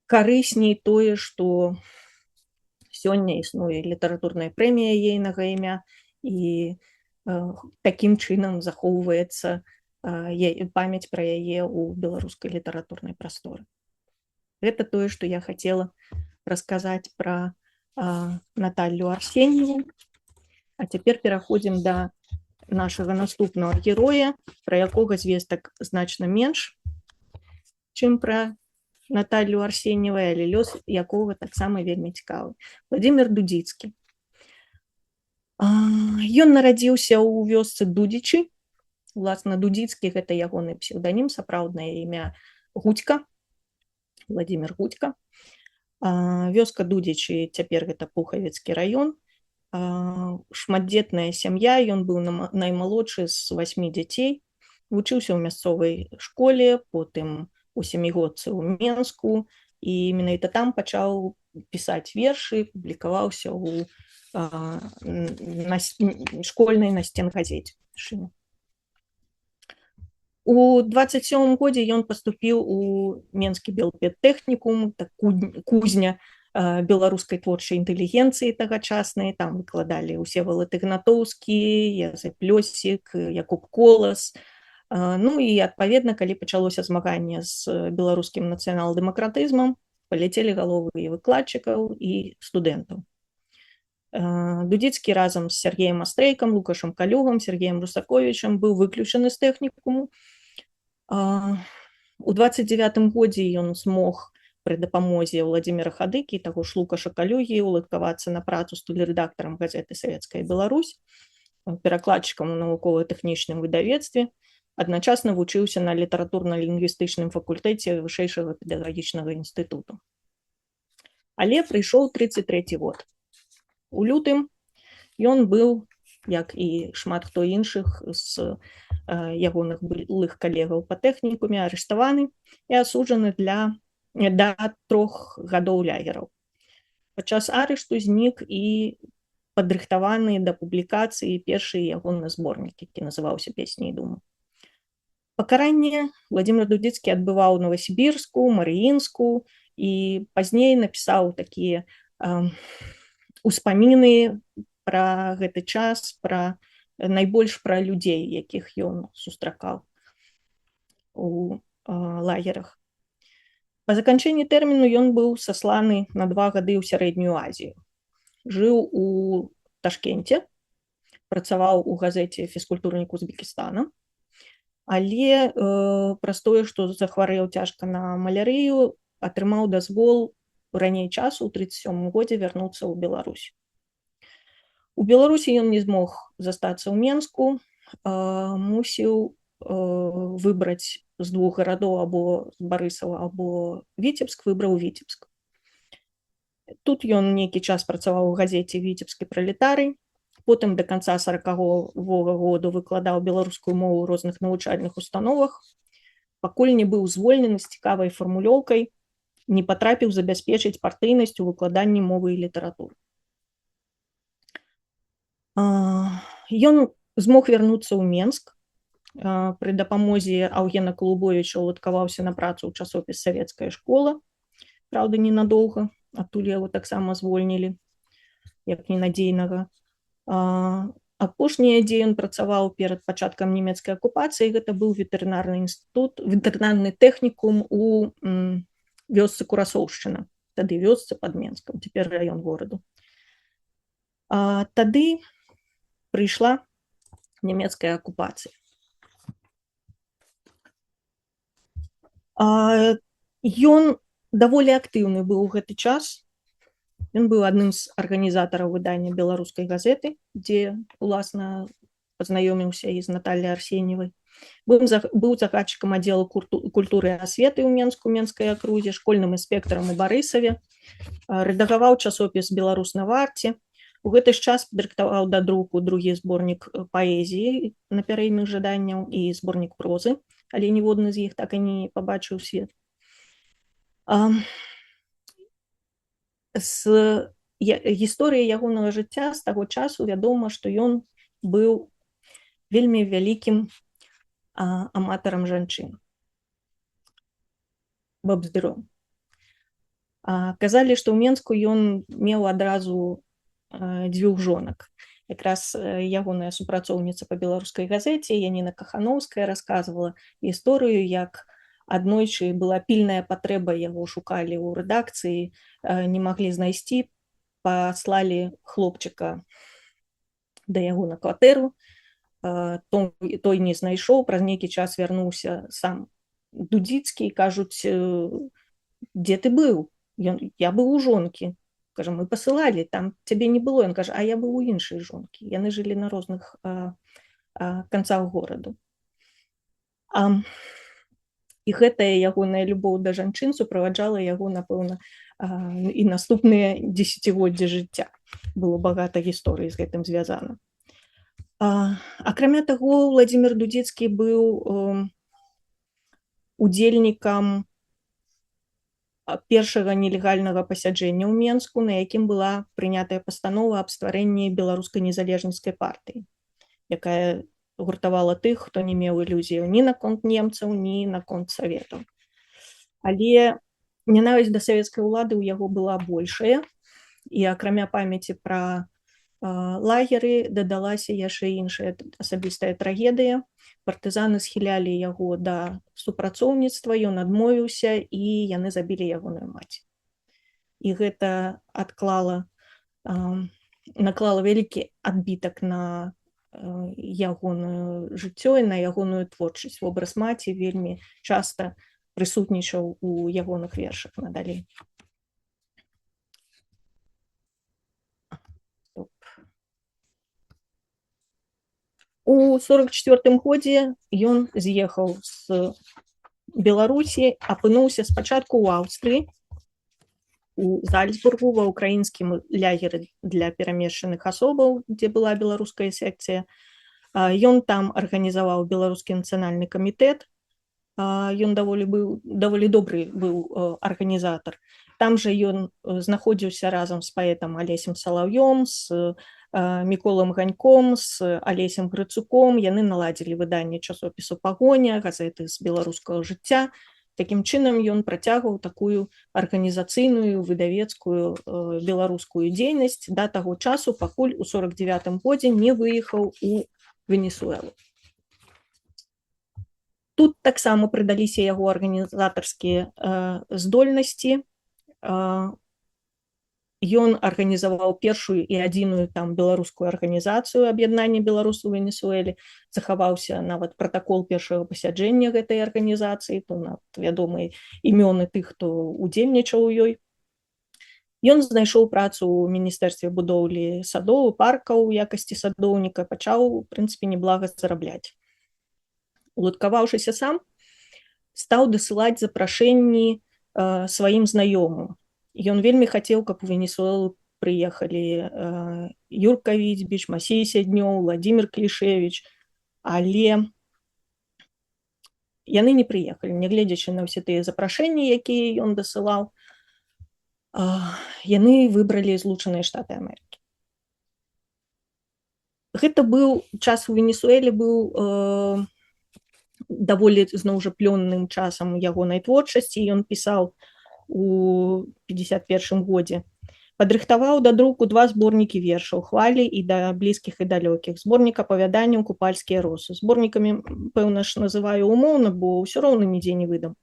карысней тое, што сёння існуе літаратурная прэмія ейнага імя, і такім чынам захоўваецца памяць пра яе ў беларускай літаратурнай прасторы. Гэта тое, што я хацела расказаць пра Наталью Арсеньеву. А цяпер пераходзім да нашага наступнага героя, пра якога звестак значна менш, чым пра Наталью Арсеньевай, але лёс якога таксама вельмі цікавы. Владзімір Дудзіцкі. Ён нарадзіўся ў вёсцы Дудзічы. Уласна, Дудзіцкі — гэта ягоны псеўданім, сапраўднае імя Гудзька, Владзімір Гудзька. Вёска Дудзічы цяпер гэта Пухавецкі раён. Шматдзетная сям'я, ён быў наймалодшы з 8 дзяцей. Вучыўся ў мясцовай школе, потым у сямігодцы ў Менску, і менавіта там пачаў пісаць вершы, публікаваўся ў школьнай насценгазеце. У 27 годзе ён паступіў у Менскі белпедтэхнікум, кузня беларускай творчай інтэлігенцыі тагачаснай. Там выкладалі Всевалад Ігнатоўскі, Язэп Лёсік, Якуб Колас. Ну і, адпаведна, калі пачалося змаганне з беларускім нацыянал-дэмакратызмам, паляцелі галовы і выкладчыкаў, і студэнтаў. Дудзіцкі разам з Сергеем Астрейкам, Лукашам Калюгам, Сергеем Русаковічам быў выключаны з тэхнікуму. У 29 годзе ён змог пры дапамозе Владзіміра Хадыкі, таго ж Лукаша Калюгі уладкавацца на працу студырэдактарам газеты «Савецкая Беларусь», перакладчыкам у навукова-тэхнічным выдавецтве, адначасна вучыўся на літаратурна-лінгвістычным факультэце Вышэйшага педагагічнага інстытуту. Але прыйшоў 33 год. У лютым ён быў, як і шмат хто іншых з ягоных былых калегаў па тэхнікуме, арыштаваны і асуджаны да 3 гадоў лагераў. Падчас арышту знік і падрыхтаваны да публікацыі першы ягоны зборнік, які называўся «Песні і думы». Пакаранне Владзімір Дудзіцкі адбываў у Новасібірску, Марыінску і пазней напісаў такія успаміны пра гэты час, найбольш пра людзей, якіх ён сустракаў у лагерах. Па заканчэнні тэрміну ён быў сасланы на 2 гады ў Сярэднюю Азію. Жыў у Ташкенце, працаваў у газеце «Фізкультурнік Узбекістана», але праз тое, што захварэў цяжка на малярыю, атрымаў дазвол раней часу, у 1937 годзе вярнуцца ў Беларусь. У Беларусі ён не змог застацца ў Менску, мусіў выбраць з 2 гарадоў, або з Барысава, або Віцебск, выбраў Віцебск. Тут ён нейкі час працаваў у газеце «Віцебскі пралетарый», потым да канца 40-го году выкладаў беларускую мову ў розных навучальных установах, пакуль не быў звольнены з цікавай фармулёўкай, не патрапіў забяспечыць партыйнасць у выкладанні мовы і літаратуры. Ён змог вярнуцца ў Менск. Пры дапамозе Аўгена Калубовіча уладкаваўся на працу ў часопіс «Савецкая школа». Праўда, ненадоўга, адтуль яго таксама звольнілі, як ненадзейнага. Апошняе, дзе ён працаваў перад пачаткам нямецкай акупацыі, гэта быў ветэрынарны інстытут, ветэрынарны тэхнікум у вёсцы Курасоўшчына, тады вёсцы пад Менскам, цяпер раён гораду. Тады прыйшла нямецкая акупацыя. Ён даволі актыўны быў у гэты час. Ён быў адным з арганізатараў выдання беларускай газеты, дзе, уласна, пазнаёміўся і з Натальяй Арсеньевай. Быў загадчыкам аддзела культуры і асветы ў Менску, Менскай акрузе, школьным інспектарам у Барысаве, рэдагаваў часопіс «Беларус на варце». У гэты ж час падрыхтаваў да друку другі зборнік паэзіі «Напярэйных жаданняў» і зборнік прозы, але ніводны з іх так і не пабачыў свет. З гісторыі ягонага жыцця з таго часу вядома, што ён быў вельмі вялікім аматарам жанчын. Бабздыром. Казалі, што ў Менску ён меў адразу 2 жонак. Якраз ягоная супрацоўніца па беларускай газеце Яніна Кахановская расказвала гісторыю, як аднойчы была пільная патрэба, яго шукалі ў рэдакцыі, не маглі знайсці, паслалі хлопчыка да яго на кватэру, той не знайшоў, праз нейкі час вярнуўся сам Дудзіцкі і кажуць: «Дзе ты быў?» «Я быў у жонкі». Кажа, мы пасылалі, там цябе не было. Ён кажа, а я быў у іншай жонкі. Яны жылі на розных канцах гораду. І гэтая ягоная любоў да жанчын суправаджала яго, напэўна, і наступныя дзесяцігоддзі жыцця. Было багата гісторый з гэтым звязана. Акрамя таго, Владзімір Дудзіцкі быў удзельнікам першага нелегальнага пасяджэння ў Менску, на якім была прынятая пастанова аб стварэнні беларускай незалежніцкай партыі, якая гуртавала тых, хто не меў ілюзіяў ні наконт немцаў, ні наконт саветаў. Але нянавісць да савецкай улады ў яго была большая, і акрамя памяці пра лагеры дадалася яшчэ іншая асабістая трагедыя. Партызаны схілялі яго да супрацоўніцтва, ён адмовіўся, і яны забілі ягоную маці. І гэта наклала вялікі адбітак на ягоную жыццё і на ягоную творчасць. Вобраз маці вельмі часта прысутнічаў у ягоных вершах надалей. У 44 годзе ён з'ехаў з Беларусі, апынуўся спачатку ў Аўстрыі, у Зальцбургу, ва ўкраінскім лагеры для перамешчаных асобаў, дзе была беларуская секцыя. Ён там арганізаваў беларускі нацыянальны камітэт. Ён даволі добры быў арганізатар. Там жа ён знаходзіўся разам з паэтам Алесем Салаўём, з Міколам Ганьком, з Алесем Грыцуком. Яны наладзілі выданне часопісу «Пагоня», газеты з беларускага жыцця. Такім чынам ён працягваў такую арганізацыйную, выдавецкую беларускую дзейнасць да таго часу, пакуль у 49 годзе не выехаў у Венесуэлу. Тут таксама прыдаліся яго арганізатарскія здольнасці. Ён арганізаваў першую і адзіную там беларускую арганізацыю аб'яднання беларусаў у Венесуэле. Захаваўся нават пратакол першага пасяджэння гэтай арганізацыі, то нават вядомыя імёны тых, хто удзельнічаў у ёй. Ён знайшоў працу ў міністэрстве будоўлі садоў, паркаў у якасці садоўніка, пачаў, у прынцыпе, неблага зарабляць. Уладкаваўшыся сам, стаў дасылаць запрашэнні сваім знаёмым. Ён вельмі хацеў, каб у Венесуэлу прыехалі Юрка Віцьбіч, Масей Сяднёў, Владзімір Клішевіч, але яны не прыехалі, нягледзячы на ўсе тыя запрашэнні, якія ён дасылаў. Яны выбралі Злучаныя Штаты Амерыкі. Гэта быў час у Венесуэле, быў даволі, зноў жа, плённым часам ягонай творчасці. Ён пісаў у 51 годзе. Падрыхтаваў да друку 2 зборнікі вершаў «Хвалі» і «Да блізкіх і далёкіх», зборнік апавяданняў «Купальскія росы». Зборнікамі, пэўна ж, называю умоўна, бо ўсё роўна нідзе не выдам.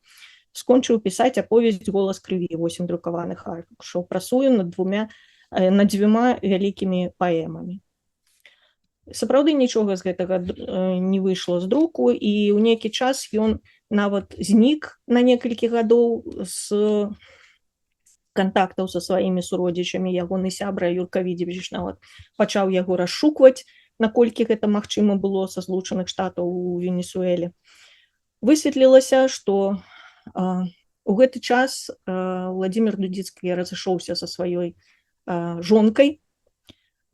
Скончыў пісаць аповесць «Голас крыві», 8 друкаваных аркушаў. Працуе над 2 вялікімі паэмамі. Сапраўды нічога з гэтага не выйшла з друку, і ў нейкі час ён нават знік на некалькі гадоў з кантактаў са сваімі суродзічамі. Ягоны сябра Юрка Віцьбіч нават пачаў яго расшукваць, наколькі гэта магчыма было са Злучаных Штатаў у Венесуэле. Высветлілася, што у гэты час Владзімір Дудзіцкі разышоўся са сваёй жонкай,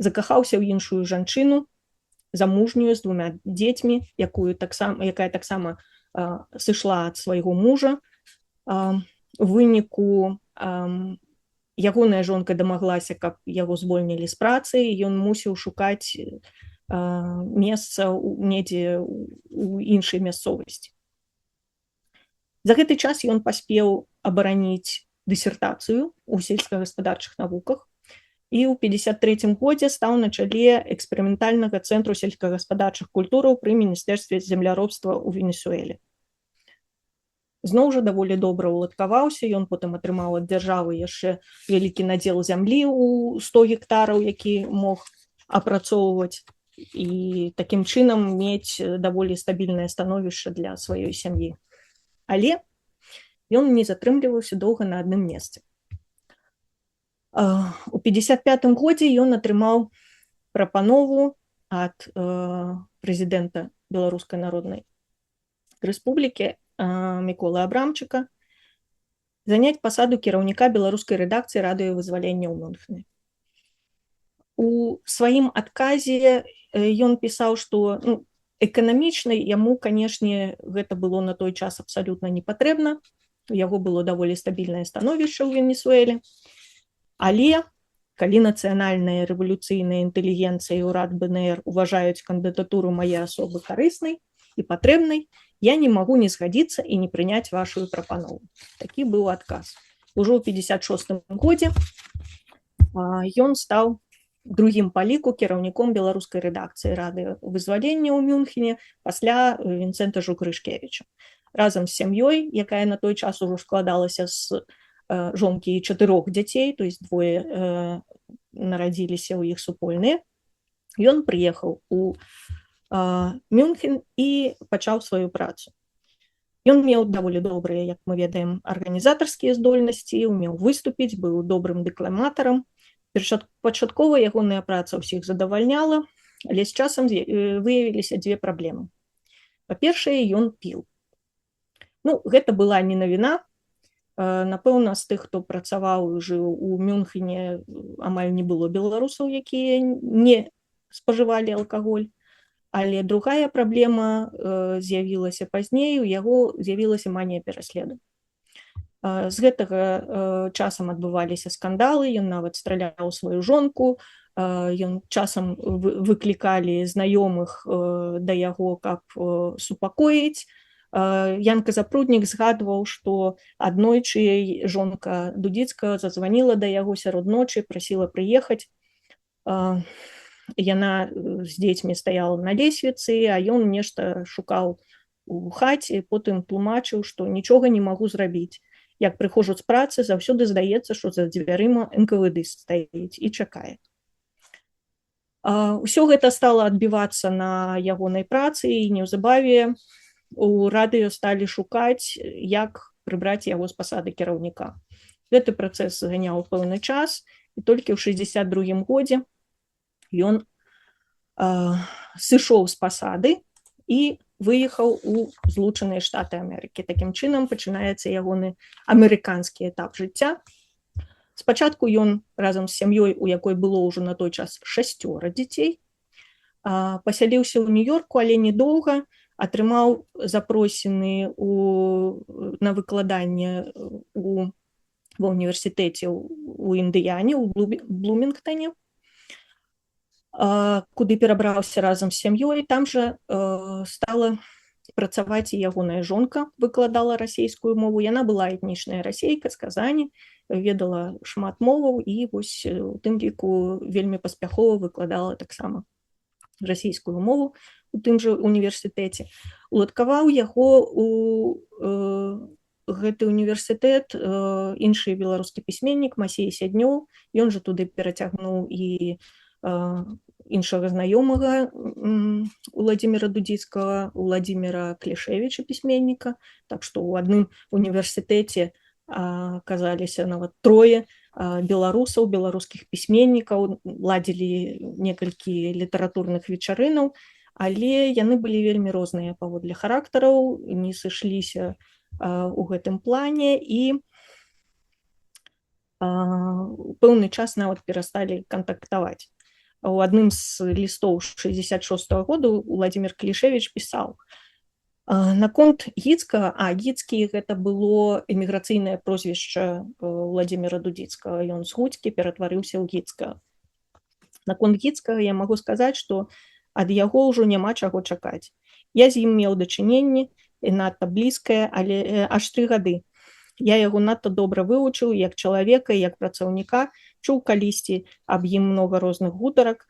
закахаўся ў іншую жанчыну, замужнюю, з 2 дзецьмі, якая таксама сышла ад свайго мужа. У выніку ягоная жонка дамаглася, каб яго звольнілі з працы, і ён мусіў шукаць месца недзе ў іншай мясцовасці. За гэты час ён паспеў абараніць дысертацыю ў сельскагаспадарчых навуках і ў 53 годзе стаў на чале эксперыментальнага цэнтру сельскагаспадарчых культураў пры міністэрстве земляробства ў Венесуэле. Зноў жа даволі добра уладкаваўся, ён потым атрымаў ад дзяржавы яшчэ вялікі надзел зямлі ў 100 гектараў, які мог апрацоўваць, і такім чынам мець даволі стабільнае становішча для сваёй сям'і. Але ён не затрымліваўся доўга на адным месцы. У 55 годзе ён атрымаў прапанову ад прэзідэнта Беларускай Народнай Рэспублікі Міколы Абрамчыка заняць пасаду кіраўніка беларускай рэдакцыі радыёвызвалення ў Мюнхене. У сваім адказе ён пісаў, што эканамічна яму, канешне, гэта было на той час абсалютна не патрэбна. У яго было даволі стабільнае становішча ў Венесуэле. Але калі нацыянальная рэвалюцыйная інтэлігенцыя і ўрад БНР уважаюць кандыдатуру мае асобы карыснай і патрэбнай, я не магу не згадзіцца і не прыняць вашу прапанову. Такі быў адказ. Ужо ў 56 годзе ён стаў другім па ліку кіраўніком беларускай рэдакцыі радыёвызвалення ў Мюнхене пасля Вінцэнта Жукрышкевіча. Разам з сям'ёй, якая на той час ужо складалася з жонкі і 4 дзяцей, то есть 2 нарадзіліся ў іх супольныя, ён прыехаў у Мюнхен і пачаў сваю працу. Ён меў даволі добрыя, як мы ведаем, арганізатарскія здольнасці, умеў выступіць, быў добрым дэкламатарам. Пачаткова ягоная праца ўсіх задавальняла, але з часам выявіліся дзве праблемы. Па-першае, ён піў. Ну, гэта была не навіна. Напэўна, з тых, хто працаваў і жыў у Мюнхене, амаль не было беларусаў, якія не спажывалі алкаголь. Але другая праблема з'явілася пазней, у яго з'явілася манія пераследу. З гэтага часам адбываліся скандалы, ён нават страляў сваю жонку, ён часам выклікалі знаёмых да яго, каб супакоіць. Янка Запруднік згадваў, што аднойчы жонка Дудзіцкага зазваніла да яго сярод ночы, прасіла прыехаць. Яна з дзецьмі стаяла на лесвіцы, а ён нешта шукаў у хаце, потым тлумачыў, што нічога не магу зрабіць. Як прыходжу з працы, заўсёды здаецца, што за дзвярыма НКВД стаіць і чакае. Усё гэта стала адбівацца на ягонай працы, і неўзабаве у радыё сталі шукаць, як прыбраць яго з пасады кіраўніка. Гэты працэс заганяў пэўны час, і толькі ў 1962 годзе ён сышоў з пасады і выехаў у Злучаныя Штаты Амерыкі. Такім чынам пачынаецца ягоны амерыканскі этап жыцця. Спачатку ён разам з сям'ёй, у якой было ўжо на той час 6 дзяцей, пасяліўся ў Нью-Йорку, але недоўга, атрымаў запросіны на выкладанне ва ўніверсітэце ў Індыяне, у Блумінгтоне, куды перабраўся разам з сям'ёй. Там жа стала працаваць і ягоная жонка, выкладала расейскую мову. Яна была этнічная расейка з Казані, ведала шмат моваў і вось у тым ліку вельмі паспяхова выкладала таксама расійскую мову у тым жа універсітэце. Уладкаваў яго у гэты універсітэт іншы беларускі пісьменнік Масей Сяднёў. Ён жа туды перацягнуў і іншага знаёмага Уладзіміра Дудзіцкага, Уладзіміра Клішевіча, пісьменніка. Так што ў адным універсітэце аказаліся нават 3 беларусаў, беларускіх пісьменнікаў, ладзілі некалькі літаратурных вечарынаў, але яны былі вельмі розныя паводле характараў, не сышліся у гэтым плане і пэўны час нават перасталі кантактаваць. У адным з лістоў 1966 году Уладзімір Клішевіч пісаў наконт Гіцкага, Гіцкі гэта было эміграцыйнае прозвішча Уладзіміра Дудзіцкага, ён з Гуцькі ператварыўся ў Гіцкага. Наконт Гіцкага я магу сказаць, што ад яго ўжо няма чаго чакаць. Я з ім меў дачыненне, і надта блізкае, але аж 3 гады. Я яго надта добра вывучыў як чалавека, як працаўніка, чуў калісьці аб ім многа розных гутарак.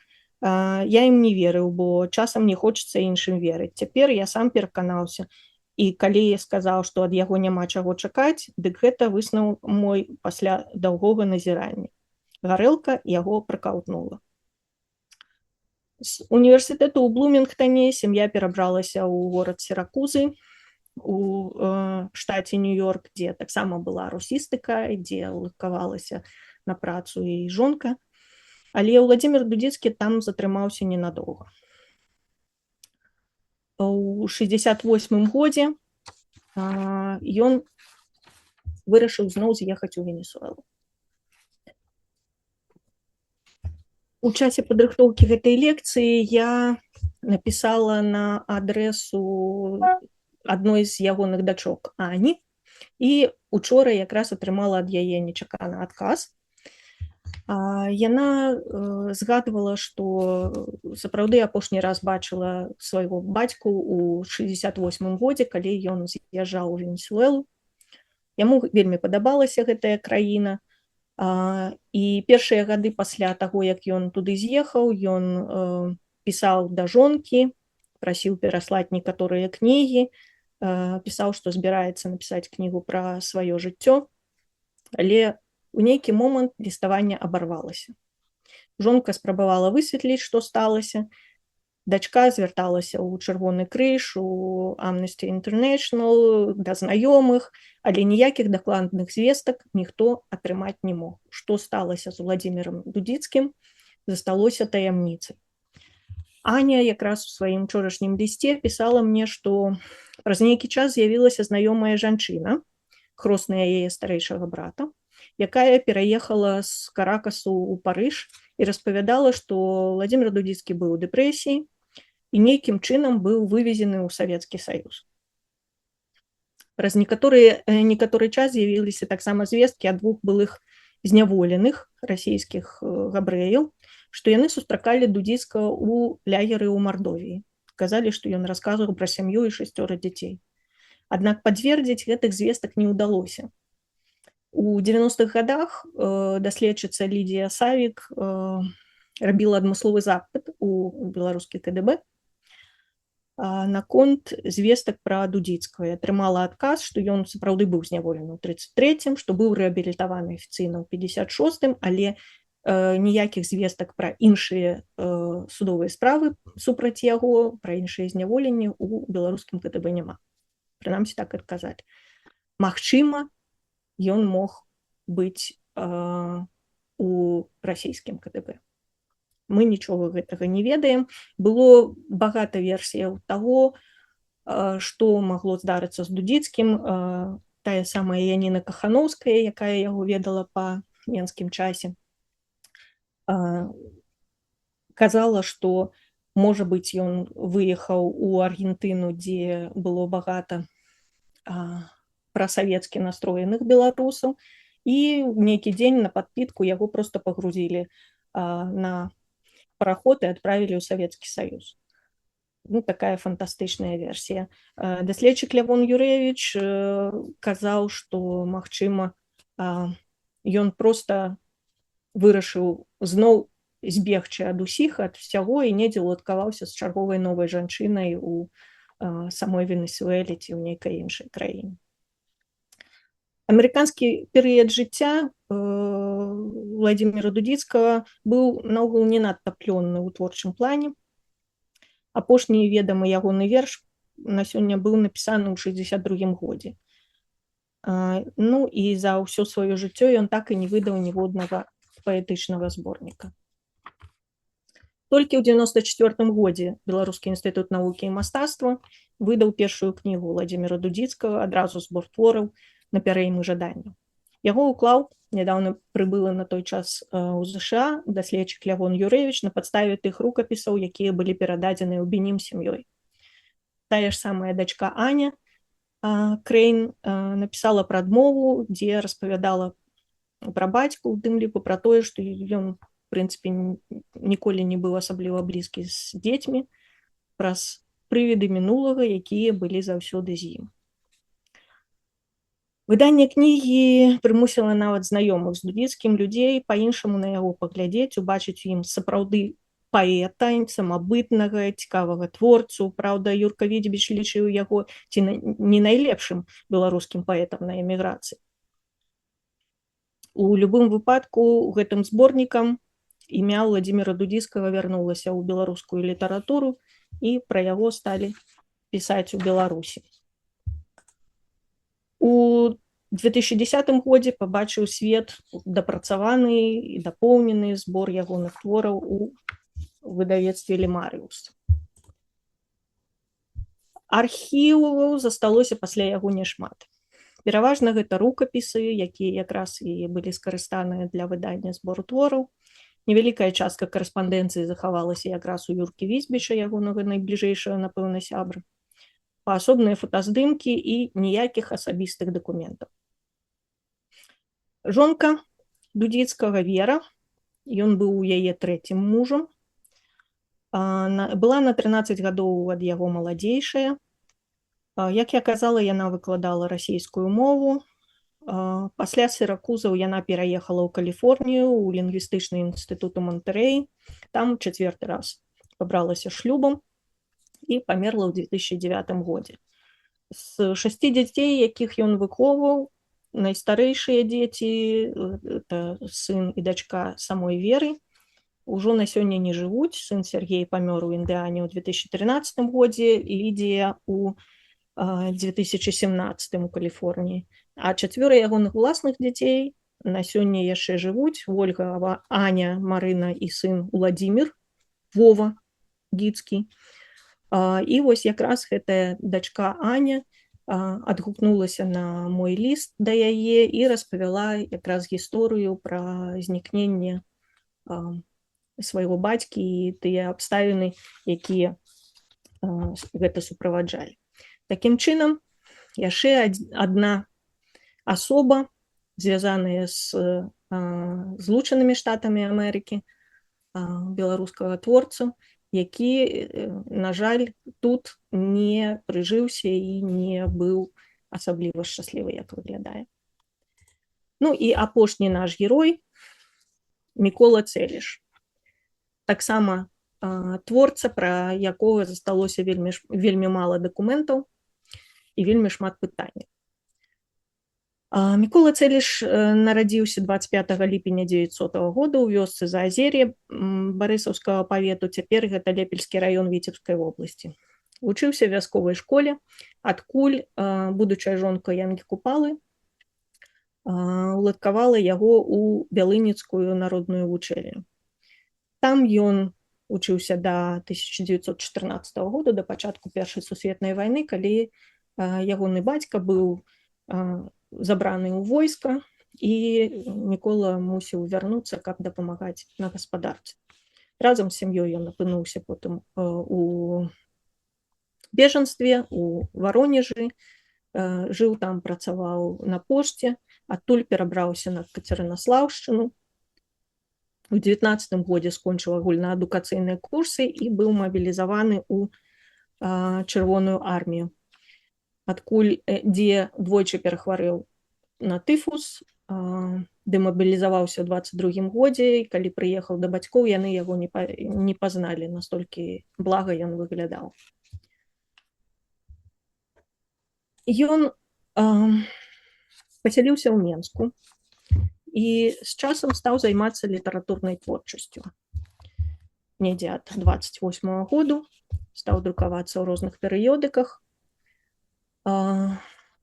Я ім не верыў, бо часам не хочацца іншым верыць. Цяпер я сам пераканаўся, і калі я сказаў, што ад яго няма чаго чакаць, дык гэта высноў мой пасля даўгога назірання. Гарэлка яго пракаўтнула. З універсітэту ў Блумінгтоне сям'я перабралася ў горад Сіракузы, у штаце Нью-Йорк, дзе таксама была русістыка, дзе уладкавалася на працу і жонка. Але Уладзімір Дудзіцкі там затрымаўся ненадоўга. У 1968 годзе ён вырашыў зноў з'ехаць у Венесуэлу. У часе падрыхтоўкі гэтай лекцыі я напісала на адрэсу адной з ягоных дачок Ані, і учора якраз атрымала ад яе нечаканы адказ. Яна згадвала, што сапраўды апошні раз бачыла свайго бацьку ў 1968 годзе, калі ён з'язджаў у Венесуэлу. Яму вельмі падабалася гэтая краіна, і першыя гады пасля таго, як ён туды з'ехаў, ён пісаў да жонкі, прасіў пераслаць некаторыя кнігі, пісаў, што збіраецца напісаць кнігу пра сваё жыццё, але у нейкі момант ліставанне абарвалася. Жонка спрабавала высветліць, што сталася, Дачка звярталася ў Чырвоны крыж, у Amnesty International, да знаёмых, але ніякіх дакладных звестак ніхто атрымаць не мог. Што сталася з Уладзімірам Дудзіцкім, засталося таямніцай. Аня якраз у сваім учорашнім лісце пісала мне, што праз нейкі час з'явілася знаёмая жанчына, хросная яе старэйшага брата, якая пераехала з Каракасу ў Парыж і распавядала, што Владзімір Дудзіцкі быў у дэпрэсіі і нейкім чынам быў вывезены ў Савецкі Саюз. Праз некаторы час з'явіліся таксама звесткі ад двух былых зняволеных расійскіх габрэяў, што яны сустракалі Дудзіцкага ў лагеры ў Мардовіі. Казалі, што ён расказваў пра сям'ю і 6 дзяцей. Аднак пацвердзіць гэтых звестак не ўдалося. У 90-х гадах даследчыца Лідія Савік рабіла адмысловы запыт у беларускі КДБ наконт звестак пра Дудзіцкага і атрымала адказ, што ён сапраўды быў зняволены ў 33-м, што быў рэабілітаваны афіцыйна ў 56-м, але ніякіх звестак пра іншыя судовыя справы супраць яго, пра іншыя зняволенні ў беларускім КДБ няма. Прынамсі так адказаць. Магчыма, ён мог быць у расійскім КДБ. Мы нічога гэтага не ведаем. Было багата версіяў таго, што магло здарыцца з Дудзіцкім. Тая самая Яніна Кахановская, якая яго ведала па менскім часе, казала, што, можа быць, ён выехаў у Аргентыну, дзе было багата прасавецкі настроеных беларусаў, і ў нейкі дзень на падпітку яго проста пагрузілі на параход і адправілі ў Савецкі Саюз. Такая фантастычная версія. Даследчык Лявон Юрэвіч казаў, што, магчыма, ён проста вырашыў зноў збегчы ад усіх, ад усяго, і недзе уладкаваўся з чарговай новай жанчынай у самой Венесуэле ці ў нейкай іншай краіне. Амерыканскі перыяд жыцця Владзіміра Дудзіцкага быў наогул не надта плённы ў творчым плане. Апошні ведамы ягоны верш на сёння быў напісаны ў 62-м годзе. І за ўсё сваё жыццё ён так і не выдаў ніводнага паэтычнага зборніка. Толькі ў 94-м годзе Беларускі інстытут навукі і мастацтва выдаў першую кнігу Владзіміра Дудзіцкага, адразу збор твораў «Напярэймы жаданняў». Яго ўклаў, нядаўна прыбыла на той час у ЗША, даследчык Лявон Юрэвіч на падставе тых рукапісаў, якія былі перададзены ў Бенім сям'ёй. Тая ж самая дачка Аня Крэйн напісала прадмову, дзе распавядала пра бацьку, у тым ліку пра тое, што ён, в прынцыпе, ніколі не быў асабліва блізкі з дзецьмі, праз прывіды мінулага, якія былі заўсёды з ім. Выданне кнігі прымусіла нават знаёмых з Дудзіцкім людзей па-іншаму на яго паглядзець, убачыць у ім сапраўды паэта, самабытнага, цікавага творцу. Праўда, Юрка Відзібіч лічыў яго ці не найлепшым беларускім паэтам на эміграцыі. У любым выпадку гэтым зборнікам імя Владзіміра Дудзіцкага вярнулася ў беларускую літаратуру, і пра яго сталі пісаць у Беларусі. У 2010 годзе пабачыў свет дапрацаваны і дапоўнены збор ягоных твораў у выдавецтве «Лемарыус». Архіваў засталося пасля яго няшмат. Пераважна гэта рукапісы, якія якраз і былі скарыстаныя для выдання збору твораў. Невялікая частка карэспандэнцыі захавалася якраз у Юркі Візбіча, ягонага найбліжэйшага, напэўна, сябра. Паасобныя фотаздымкі і ніякіх асабістых дакументаў. Жонка Дудзіцкага Вера, ён быў у яе трэцім мужам, была на 13 гадоў ад яго маладзейшая. Як я казала, яна выкладала расійскую мову. Пасля Сіракузаў яна пераехала ў Каліфорнію, у лінгвістычны інстытут у Монтэрэі. Там 4-й раз пабралася шлюбам і памерла ў 2009 годзе. З 6 дзяцей, якіх ён выхоўваў, найстарэйшыя дзеці, это сын і дачка самой Веры, Ужо на сёння не жывуць. Сын Сергей памёр у Індыяне ў 2013 годзе, Лідія у 2017 у Каліфорніі. А 4 ягоных уласных дзяцей на сёння яшчэ жывуць: Ольга, Аня, Марына і сын Уладзімір, Вова Гіцкі. І вось якраз гэтая дачка Аня адгукнулася на мой ліст да яе і распавяла якраз гісторыю пра знікненне свайго бацькі і тыя абставіны, якія гэта суправаджалі. Такім чынам, яшчэ адна асоба, звязаная з Злучанымі Штатамі Амерыкі, беларускага творца, які, на жаль, тут не прыжыўся і не быў асабліва шчаслівы, як выглядае. Ну і апошні наш герой Мікола Цэліш. Таксама творца, пра якога засталося вельмі мала дакументаў і вельмі шмат пытанняў. Мікола Цэліш нарадзіўся 25 ліпеня 900 года ў вёсцы Заазер'е Барысаўскага павету, цяпер гэта Лепельскі раён Віцебскай вобласці. Вучыўся ў вясковай школе, адкуль будучая жонка Янкі Купалы уладкавала яго ў Бялыніцкую народную вучэльню. Там ён вучыўся да 1914 года, да пачатку Першай сусветнай вайны, калі ягоны бацька быў забраны ў войска, і Мікола мусіў вярнуцца, каб дапамагаць на гаспадарцы. Разам з сям'ёй ён апынуўся потым у бежанстве, у Варонежы, жыў там, працаваў на пошце, адтуль перабраўся на Кацярынаслаўшчыну. У 19 годзе скончыў агульнаадукацыйныя курсы і быў мабілізаваны ў Чырвоную армію, адкуль, дзе двойчы перахварэў на тыфус, дэмабілізаваўся ў 22 годзе, і калі прыехаў да бацькоў, яны яго не пазналі, настолькі блага ён выглядаў. Ён пасяліўся ў Менску і з часам стаў займацца літаратурнай творчасцю. Недзе ад 28 году стаў друкавацца ў розных перыёдыках.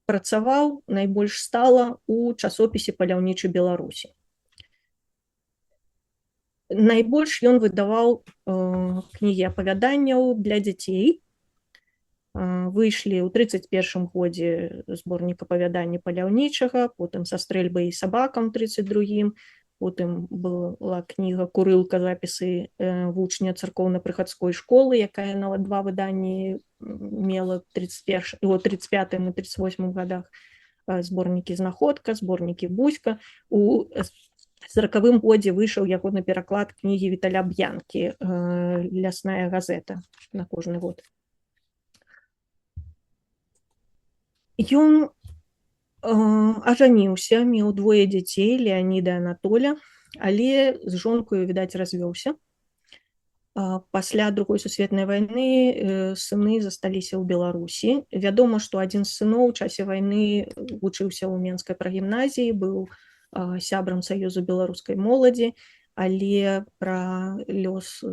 Працаваў найбольш стала ў часопісе «Паляўнічы Беларусі». Найбольш ён выдаваў кнігі апавяданняў для дзяцей. Выйшлі ў 31 годзе зборнік апавяданняў паляўнічага, потым «Са стрэльбай і сабакам» 32-м, потым была кніга «Курылка. Запісы вучня царкоўна-прыхадской школы», якая нават 2 выданні мела ў 35 і 38 годах, зборнікі «Знаходка», зборнікі «Буська». У 40-м годзе выйшаў ягоны пераклад кнігі Віталя Б'янкі «Лясная газета» на кожны год. Ён ажаніўся, меў 2 дзяцей, Леаніда і Анатоля, але з жонкаю, відаць, развёўся. Пасля Другой сусветнай вайны сыны засталіся ў Беларусі. Вядома, што адзін з сыноў у часе вайны вучыўся ў Менскай прагімназіі, быў сябрам Саюзу беларускай моладзі, але пра лёс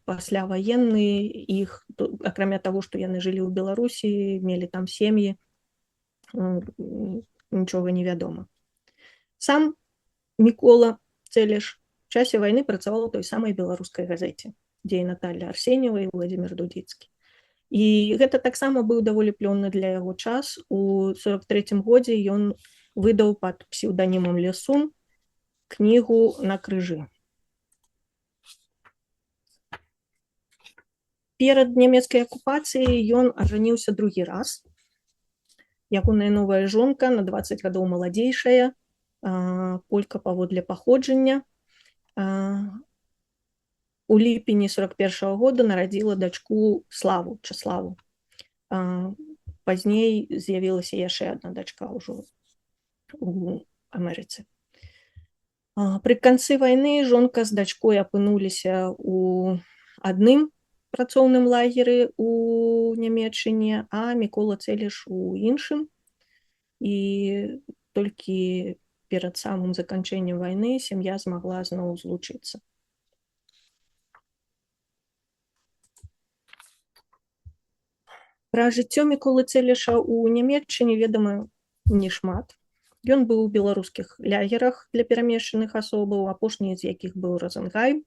пасляваенны іх, акрамя таго, што яны жылі ў Беларусі, мелі там сем'і, нічога не вядома. Сам Мікола Цэліш у часе вайны працаваў у той самай беларускай газеце, дзе і Наталья Арсеньева, і Владзімір Дудзіцкі. І гэта таксама быў даволі плённы для яго час. У 43-м годзе ён выдаў пад псеўданімам Лесун кнігу «На крыжы». Перад нямецкай акупацыяй ён ажаніўся 2-й раз. Ягоная новая жонка, на 20 гадоў маладзейшая, полька паводле паходжання, у ліпені 41-го года нарадзіла дачку Славу, Чаславу. Пазней з'явілася яшчэ адна дачка ўжо у Амерыцы. Пры канцы вайны жонка з дачкой апынуліся ў адным працоўным лагеры у Нямецчыне, а Мікола Цэліш у іншым. І толькі перад самым заканчэннем вайны сям'я змагла зноў злучыцца. Пра жыццё Міколы Цэліша ў Нямецчыне ведама не шмат. Ён быў у беларускіх лагерах для перамешчаных асобаў, апошні з якіх быў Розенгайм.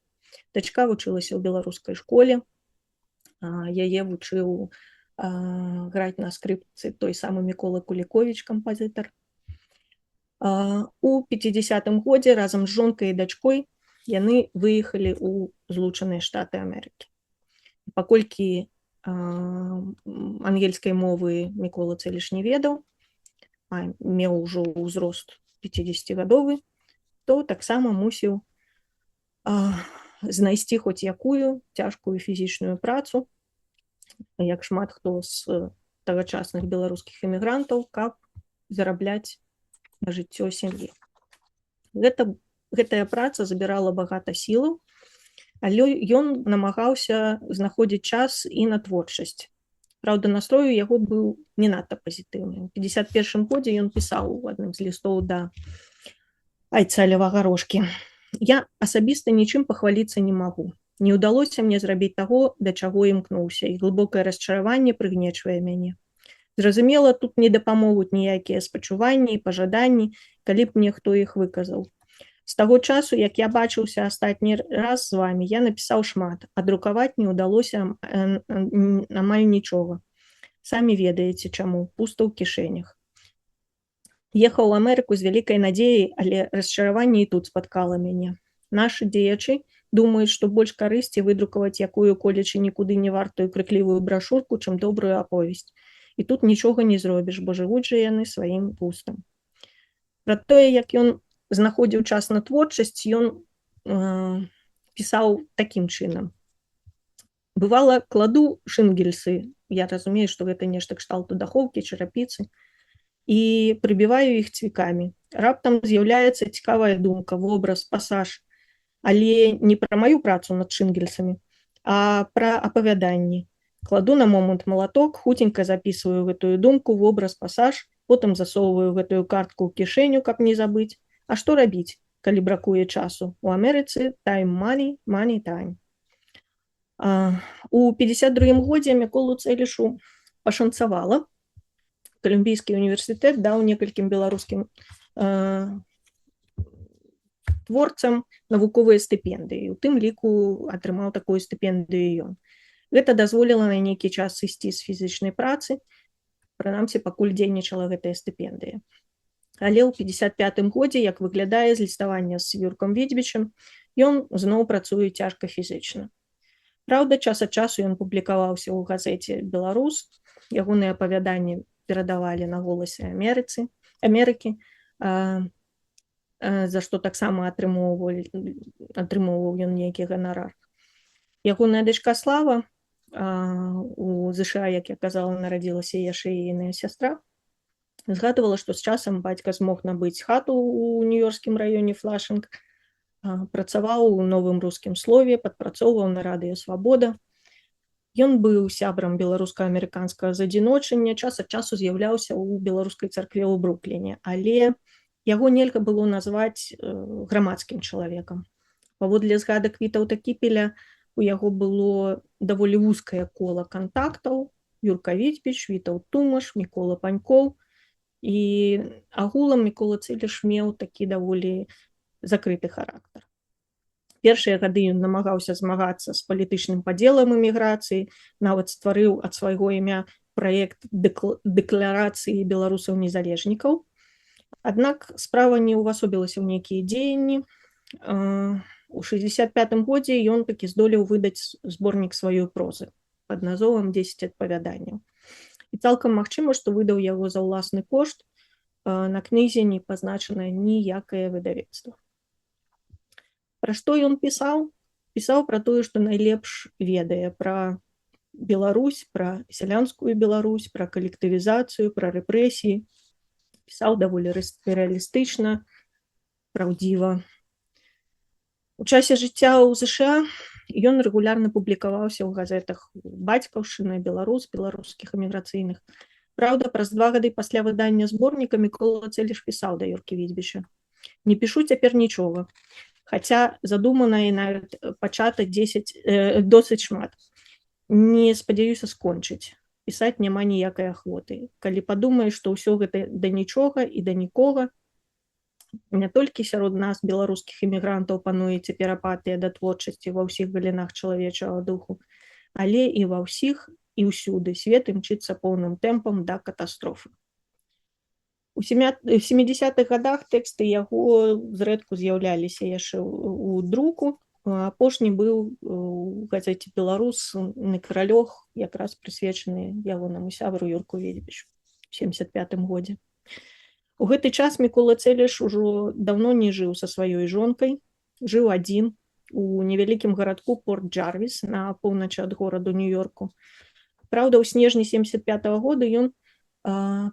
Дачка вучылася ў беларускай школе. Яе вучыў граць на скрыпцы той самы Мікола Куліковіч, кампазітар. У 50-м годзе разам з жонкай і дачкой яны выехалі ў Злучаныя Штаты Амерыкі. Паколькі ангельскай мовы Мікола Цэліш не ведаў, меў ужо ўзрост 50-гадовы, то таксама мусіў знайсці хоць якую цяжкую фізічную працу, як шмат хто з тагачасных беларускіх эмігрантаў, каб зарабляць на жыццё сям'і. Гэтая праца забірала багата сілаў, але ён намагаўся знаходзіць час і на творчасць. Праўда, настрой у яго быў не надта пазітыўны. У 51-м годзе ён пісаў у адным з лістоў да айца Льва Гарошкі: «Я асабіста нічым пахваліцца не магу. Не ўдалося мне зрабіць таго, да чаго імкнуўся, і глыбокае расчараванне прыгнечвае мяне. Зразумела, тут не дапамогуць ніякія спачуванні і пажаданні, калі б мне хто іх выказаў. З таго часу, як я бачыўся астатні раз з вамі, я напісаў шмат, а друкаваць не ўдалося амаль нічога. Самі ведаеце чаму, пуста ў кішэнях. Ехаў у Амерыку з вялікай надзеяй, але расчараванне і тут спаткала мяне. Нашы дзеячы думаюць, што больш карысці выдрукаваць якую-колечы нікуды не вартую крыклівую брашурку, чым добрую аповесць. І тут нічога не зробіш, бо жывуць жа яны сваім густам». Пра тое, як ён знаходзіў час на творчасць, ён пісаў такім чынам: «Бывала, кладу шынгельсы, я разумею, што гэта нешта кшталту дахоўкі, чарапіцы, і прыбіваю іх цвікамі. Раптам з'яўляецца цікавая думка, вобраз, пасаж, але не пра маю працу над шынгельсамі, а пра апавяданні. Кладу на момант малаток, хутенька записываю гэтую думку, вобраз, пасаж, потым засоўваю гэтую картку ў кішэню, каб не забыць. А што рабіць, калі бракуе часу? У Амерыцы time money, money time». У 52-м годзе Міколу Цэлішу пашанцавала. Калумбійскі універсітэт даў некалькім беларускім творцам навуковыя стыпендыі. У тым ліку атрымаў такую стыпендыю ён. Гэта дазволіла на нейкі час ісці з фізічнай працы, прынамсі, пакуль дзейнічала гэтая стыпендыя. Але ў 55-м годзе, як выглядае з ліставання з Юркам Відзьбічам, ён зноў працуе цяжка фізічна. Праўда, час ад часу ён публікаваўся ў газеце «Беларус», ягоныя апавяданні перадавалі на «Голасе Амерыкі», за што таксама атрымоўваў ён нейкі ганарар. Ягоная дачка Слава, у ЗША, як я казала, нарадзілася яшчэ і іная сястра, згадывала, што з часам бацька змог набыць хату ў нью-ёрскім раёне Флашынг, працаваў у Новым рускім слове, падпрацоўваў на радыё «Свабода». Ён быў сябрам беларуска-амерыканскага задзіночання, час ад часу з'яўляўся ў беларускай царкве ў Брукліне, але яго нельга было назваць грамадскім чалавекам. Паводле згадак Вітаўта Кіпеля, у яго было даволі вузкае кола кантактаў: Юрка Відзьбіч, Вітаўт Тумаш, Мікола Панькоў. І агулам Мікола Цэліш меў такі даволі закрыты характар. Першыя гады ён намагаўся змагацца з палітычным падзелам эміграцыі, нават стварыў ад свайго імя праект дэкларацыі беларусаў-незалежнікаў. Аднак справа не ўвасобілася ў нейкія дзеянні. У 65-м годзе ён такі здолеў выдаць зборнік сваёй прозы пад назовам «10 апавяданняў». І цалкам магчыма, што выдаў яго за ўласны кошт. На кнізе не пазначана ніякае выдавецтва. Пра што ён пісаў? Пісаў пра тое, што найлепш ведае, пра Беларусь, пра сялянскую Беларусь, пра калектывізацыю, пра рэпрэсіі. Пісаў даволі рэалістычна, праўдзіва. У часе жыцця ў ЗША ён рэгулярна публікаваўся ў газетах «Бацькаўшчына», «Беларус», беларускіх эміграцыйных. Праўда, праз 2 гады пасля выдання зборніка Мікола Цэліш пісаў да Юркі Відзьбіча: «Не пішу цяпер нічога, хаця задумана і нават пачата досыць шмат. Не спадзяюся скончыць. пісаць няма ніякай ахвоты. Калі падумаеш, што ўсё гэта да нічога і да нікога, не толькі сярод нас, беларускіх імігрантаў, пануе цяпер апатыя да творчасці ва ўсіх галінах чалавечага духу, але і ва ўсіх і ўсюды свет імчыцца поўным тэмпам да катастрофы. У 70-х годах тэксты яго зрэдку з'яўляліся яшчэ ў друку. Апошні быў у газеце «Беларус» некралёг, якраз прысвечаны ягонаму сябру Юрку Ведзьбічу у 75-м годзе. У гэты час Мікола Цэлеш ужо даўно не жыў са сваёй жонкай, жыў адзін у невялікім гарадку Порт-Джарвіс на поўначы ад гораду Нью-Йорку. Праўда, ў снежні 75-го года ён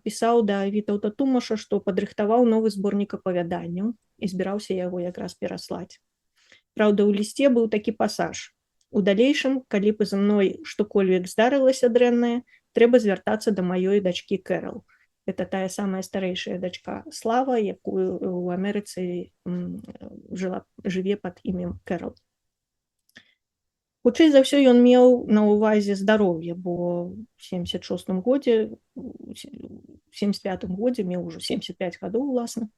пісаў да Вітаўта Тумаша, што падрыхтаваў новы зборнік апавяданняў і збіраўся яго якраз пераслаць. Праўда, у лісце быў такі пасаж: «У далейшым, калі б за мной што-кольвек здарылася дрэннае, трэба звяртацца да маёй дачкі Кэрал». Это тая самая старэйшая дачка Слава, якую ў Амерыцы жыве пад імем Кэрал. Хутчэй за ўсё ён меў на ўвазе здароўе, бо ў 76-м годзе, у 75-м годзе меў ужо 75 гадоў, уласна.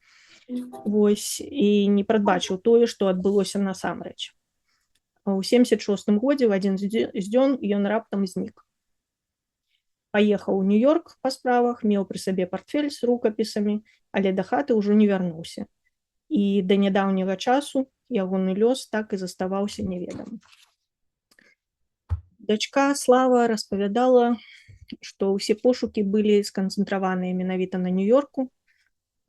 Вось, і не прадбачыў тое, што адбылося насамрэч. У 76-м годзе в адзін з дзён ён раптам знік. Паехаў у Нью-Йорк па справах, меў пры сабе партфель з рукапісамі, але да хаты ўжо не вярнуўся. І да нядаўняга часу ягоны лёс так і заставаўся неведамым. Дачка Слава распавядала, што ўсе пошукі былі сканцэнтраваныя менавіта на Нью-Йорку.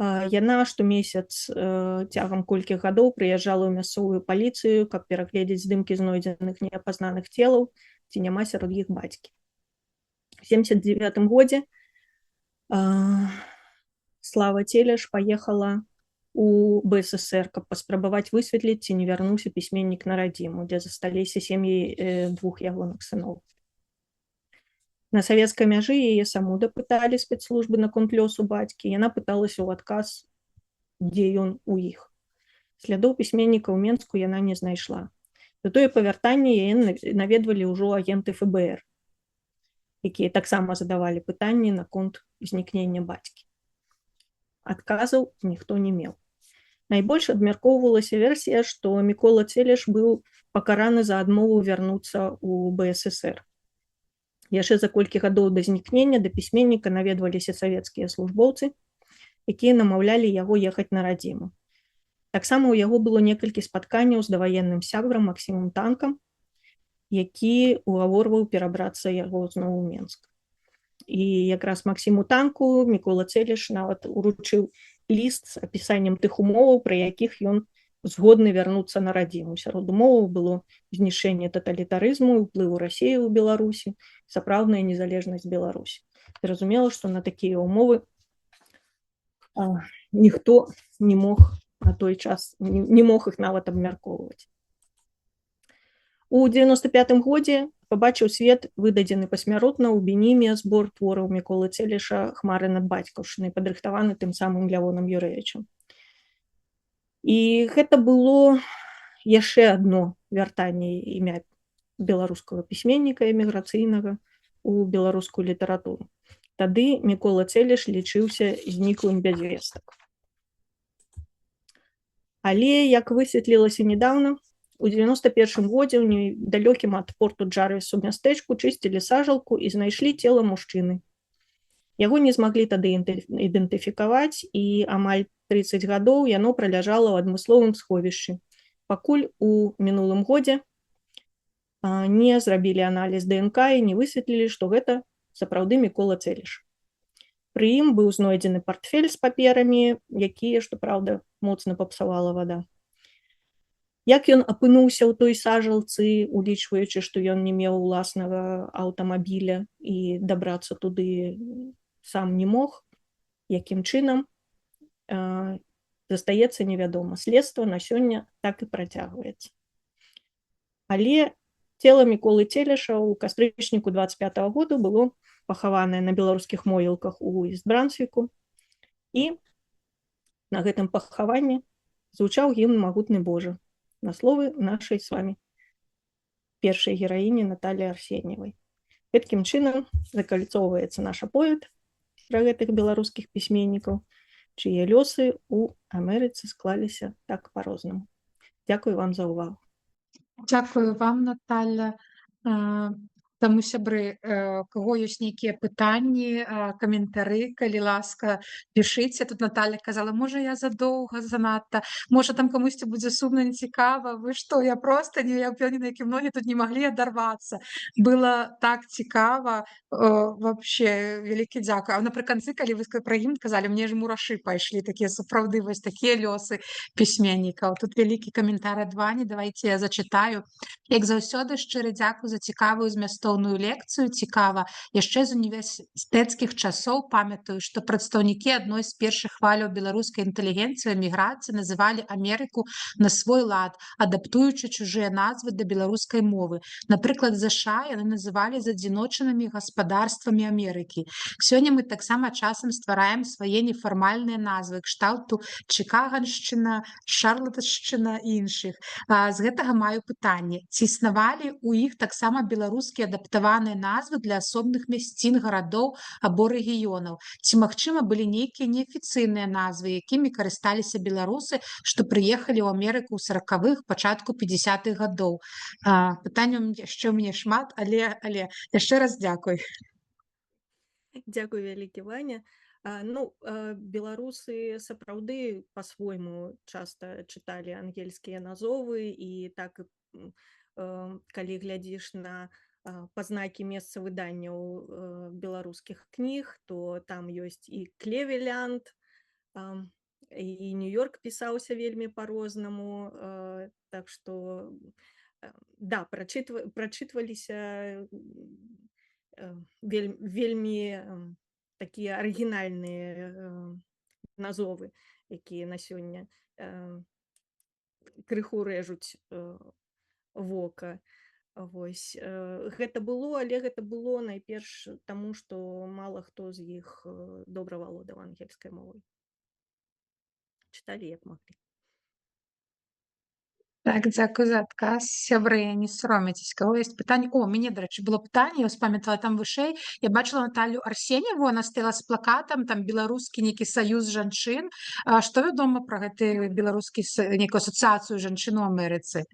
Яна штомесяц цягам колькіх гадоў прыязджала ў мясцовую паліцыю, каб перагледзець здымкі знойдзеных неапазнаных целаў, ці няма сярод іх бацькі. У 79-м годзе Слава Цэлеш паехала у БССР, каб паспрабаваць высветліць, ці не вярнуўся пісьменнік на радзіму, дзе засталіся сем'і двух ягоных сыноў. На савецкай мяжы яе саму дапыталі спецслужбы наконт лёсу бацькі. Яна пыталася ў адказ, дзе ён у іх. Слядоў пісьменніка ў Менску яна не знайшла. Затое па вяртанні яе наведвалі ўжо агенты ФБР, якія таксама задавалі пытанні наконт знікнення бацькі. Адказаў ніхто не меў. Найбольш абмяркоўвалася версія, што Мікола Цэлеш быў пакараны за адмову вярнуцца ў БССР. Яшчэ за колькі гадоў да знікнення да пісьменніка наведваліся савецкія службоўцы, якія намаўлялі яго ехаць на радзіму. Таксама ў яго было некалькі спатканняў з даваенным сябрам Максімам Танкам, які угаворваў перабрацца яго зноў у Менск. І якраз Максіму Танку Мікола Цэлеш нават уручыў ліст з апісаннем тых умоваў, пры якіх ён згодны вярнуцца на радзіму. Сярод умоваў было знішчэнне таталітарызму, уплыву Расіі ў Беларусі, сапраўдная незалежнасць Беларусі. Зразумела, што на такія умовы ніхто не мог на той час, не мог іх нават абмяркоўваць. У 95-м годзе пабачыў свет выдадзены пасмяротна ў Беніме збор твораў Міколы Цэлеша «Хмары над бацькаўшчынай», падрыхтаваны тым самым Лявонам Юрэвічам. І гэта было яшчэ адно вяртанне імя беларускага пісьменніка эміграцыйнага ў беларускую літаратуру. Тады Мікола Цэлеш лічыўся зніклым без вестак. Але, як высветлілася недавно, у 91-м годзе ў недалёкім ад порту Джарвісу мястэчку чысцілі сажалку і знайшлі цела мужчыны. Яго не змаглі тады ідэнтыфікаваць, і амаль 30 гадоў яно праляжала ў адмысловым сховішчы, пакуль у мінулым годзе не зрабілі аналіз ДНК і не высветлілі, што гэта сапраўды Мікола Цэлеш. Пры ім быў знойдзены партфель з паперамі, якія, што праўда, моцна папсавала вада. Як ён апынуўся ў той сажалцы, улічваючы, што ён не меў уласнага аўтамабіля і дабрацца туды сам не мог, якім чынам, застаецца невядома. Следства на сёння так і працягваецца. Але цела Міколы Цэлеша ў кастрычніку 25-го года было пахаванае на беларускіх могілках у Іст-Брансвіку, і на гэтым пахаванні звучаў гімн «Магутны Божа» на словы нашай з вами першай гераіні Наталі Арсеньевай. Гэткім чынам закальцоўваецца наш аповед пра гэтых беларускіх пісьменнікаў, чые лёсы ў Амерыцы склаліся так па-рознаму. Дзякую вам за ўвагу. Дзякую вам, Наталля. А, Таму сябры, каго ёсць нейкія пытанні, каментары, калі ласка, пішыце. Тут Наталля казала, можа, я задоўга занадта, можа, там камусьці будзе сумна, нецікава. Вы што, я проста не, я ўпэўнена, як і многія тут не маглі адарвацца. Было так цікава, вообще вялікі дзякуй. А напрыканцы, калі вы пра ім казалі, мне ж мурашы пайшлі, такія сапраўды вось такія лёсы пісьменнікаў. Тут вялікі каментар ад Вані, давайце я зачытаю. Як заўсёды, шчыры дзякуй за цікавую змястоўную лекцыю. Цікава. Яшчэ з універсітэцкіх часоў памятаю, што прадстаўнікі адной з першых хваляў беларускай інтэлігенцыі эміграцыі называлі Амерыку на свой лад, адаптуючы чужыя назвы да беларускай мовы. Напрыклад, ЗША яны называлі задзіночанымі гаспадарствамі Амерыкі. Сёння мы таксама часам ствараем свае нефармальныя назвы кшталту Чыкаганшчына, Шарлатшчына і іншых. З гэтага маю пытанне. Ці існавалі ў іх таксама беларускія адаптаваныя назвы для асобных мясцін, гарадоў або рэгіёнаў? Ці, магчыма, былі нейкія неафіцыйныя назвы, якімі карысталіся беларусы, што прыехалі ў Амерыку ў 40-х, пачатку 50-х гадоў? Пытанняў яшчэ ў мяне шмат, але яшчэ раз дзякуй. Дзякуй вялікі, Ваня. Беларусы сапраўды па-свойму часта чыталі ангельскія назовы, і так, калі глядзіш на пазнакі месца выданняў беларускіх кніг, то там ёсць і Клевелянд, і Нью-Йорк пісаўся вельмі па-рознаму, так што да, прачытваліся вельмі такія арыгінальныя назовы, якія на сёння крыху рэжуць вока. Вось. Гэта было, але гэта было найперш таму, што мала хто з іх добра валодаў ангельскай мовай. Чыталі як маглі. Так, дзякуй за адказ. Сябры, не саромейцеся, каго ёсць пытанні? О, мяне, дарэчы, было пытанне, я ўспамятала там вышэй. Я бачыла Наталлю Арсеньеву, она стаяла з плакатам, там беларускі нейкі саюз жанчын. Што вядома пра гэты беларускі нейкую асацыяцыю жанчын у Амерыцы?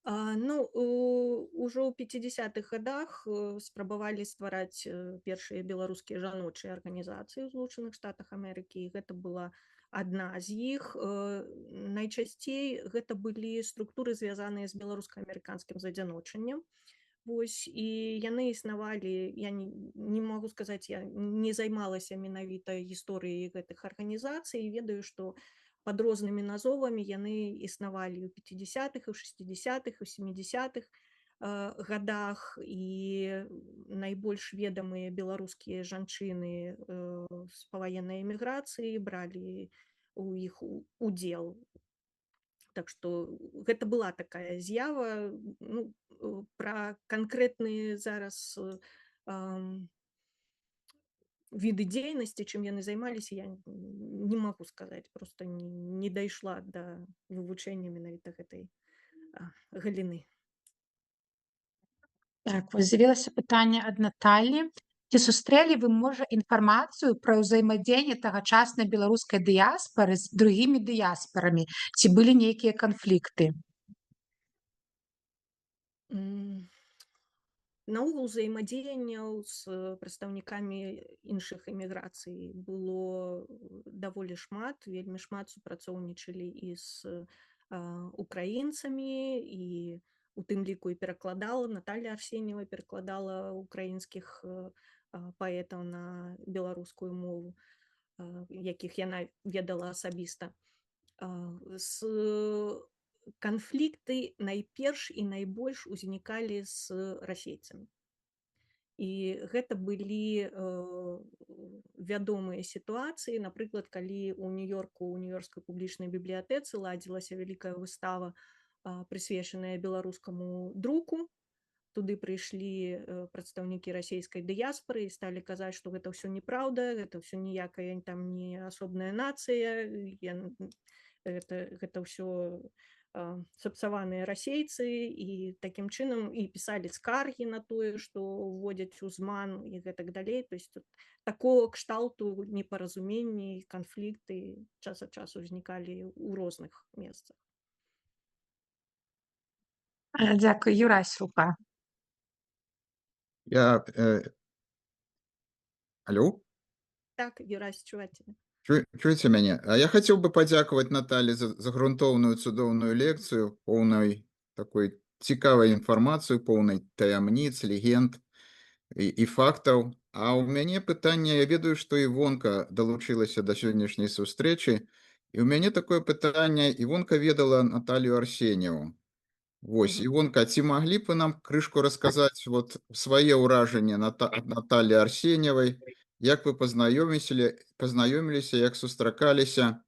Ужо ў 50-х гадах спрабавалі ствараць першыя беларускія жаночыя арганізацыі ў Злучаных Штатах Амерыкі, і гэта была адна з іх. Найчасцей гэта былі структуры, звязаныя з беларуска-амерыканскім задзяночаннем. Вось, і яны існавалі, я не магу сказаць, я не займалася менавіта гісторыяй гэтых арганізацый, і ведаю, што пад рознымі назовамі яны існавалі ў 50-х, у 60-х, у 70-х гадах, і найбольш ведамыя беларускія жанчыны з паваеннай эміграцыі бралі у іх удзел. Так што гэта была такая з'ява. Пра канкрэтныя зараз віды дзейнасці, чым яны займаліся, я не магу сказаць, просто не дайшла да вывучэння менавіта гэтай галіны. Так, вось з'явілася пытанне ад Наталлі. Ці сустрэлі вы, можа, інфармацыю пра ўзаемадзеянне тагачаснай беларускай дыяспары з другімі дыяспарамі? Ці былі нейкія канфлікты? Наогул ўзаемадзеянняў з прадстаўнікамі іншых эміграцый было даволі шмат, вельмі шмат супрацоўнічалі і з украінцамі, і у тым ліку і перакладала. Наталля Арсеньева перакладала украінскіх паэтаў на беларускую мову, якіх яна ведала асабіста. Канфлікты найперш і найбольш узнікалі з расейцамі. І гэта былі вядомыя сітуацыі. Напрыклад, калі ў Нью-Йорку, у нью-йоркскай публічнай бібліятэцы ладзілася вялікая выстава, прысвечаная беларускаму друку. Туды прыйшлі прадстаўнікі расейскай дыяспары і сталі казаць, што гэта ўсё неправда, гэта ўсё ніякая там не асобная нацыя, гэта ўсё сапсаваныя расейцы, і такім чынам і пісалі скаргі на тое, што ўводзяць узман і гэтак далей. То есть тут такого кшталту непаразуменні, канфлікты час ад часу ўзнікалі ў розных месцах. Дзякуй. Юрась, рука. Я, алло? Так, Юрась, чуваць цябе. Чуеце мяне? А я хацеў бы падзякаваць Наталі за грунтоўную цудоўную лекцыю, поўнай такой цікавай інфармацыі, поўнай таямніц, легенд і фактаў. А ў мяне пытанне, я ведаю, што Івонка далучылася да сённяшняй сустрэчы, і ў мяне такое пытанне: Івонка ведала Наталью Арсеньеву. Вось, Івонка, ці маглі б вы нам крышку расказаць вот свае ўражанні ад Натальі Арсеньевай, як вы пазнаёміліся, як сустракаліся?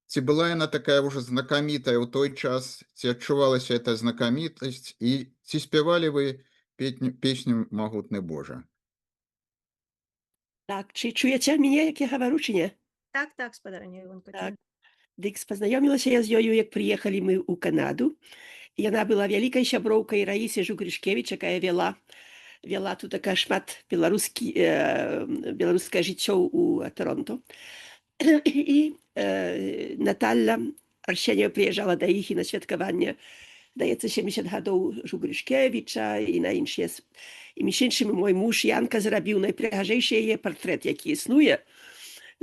Ці была яна такая ўжо знакамітая ў той час, ці адчувалася эта знакамітасць, і ці спявалі вы песню «Магутны Божа»? Так, чи чуєте мене, як я говорю, чи ні? Так, так, спадарня Івонка. Так. Дык пазнаёмілася я з ёю, як прыехалі мы ў Канаду. Яна была вялікай сяброўкай Раісы Жугрышкевіч, якая вела тут такая шмат беларускае жыццё ў Торонто. І Наталля Арсеньева прыязджала да іх і на святкаванне, здаецца, 70 гадоў Жугрышкевіча і на іншыя. І між іншым мой муж Янка зрабіў найпрыгажэйшы яе партрэт, які існуе,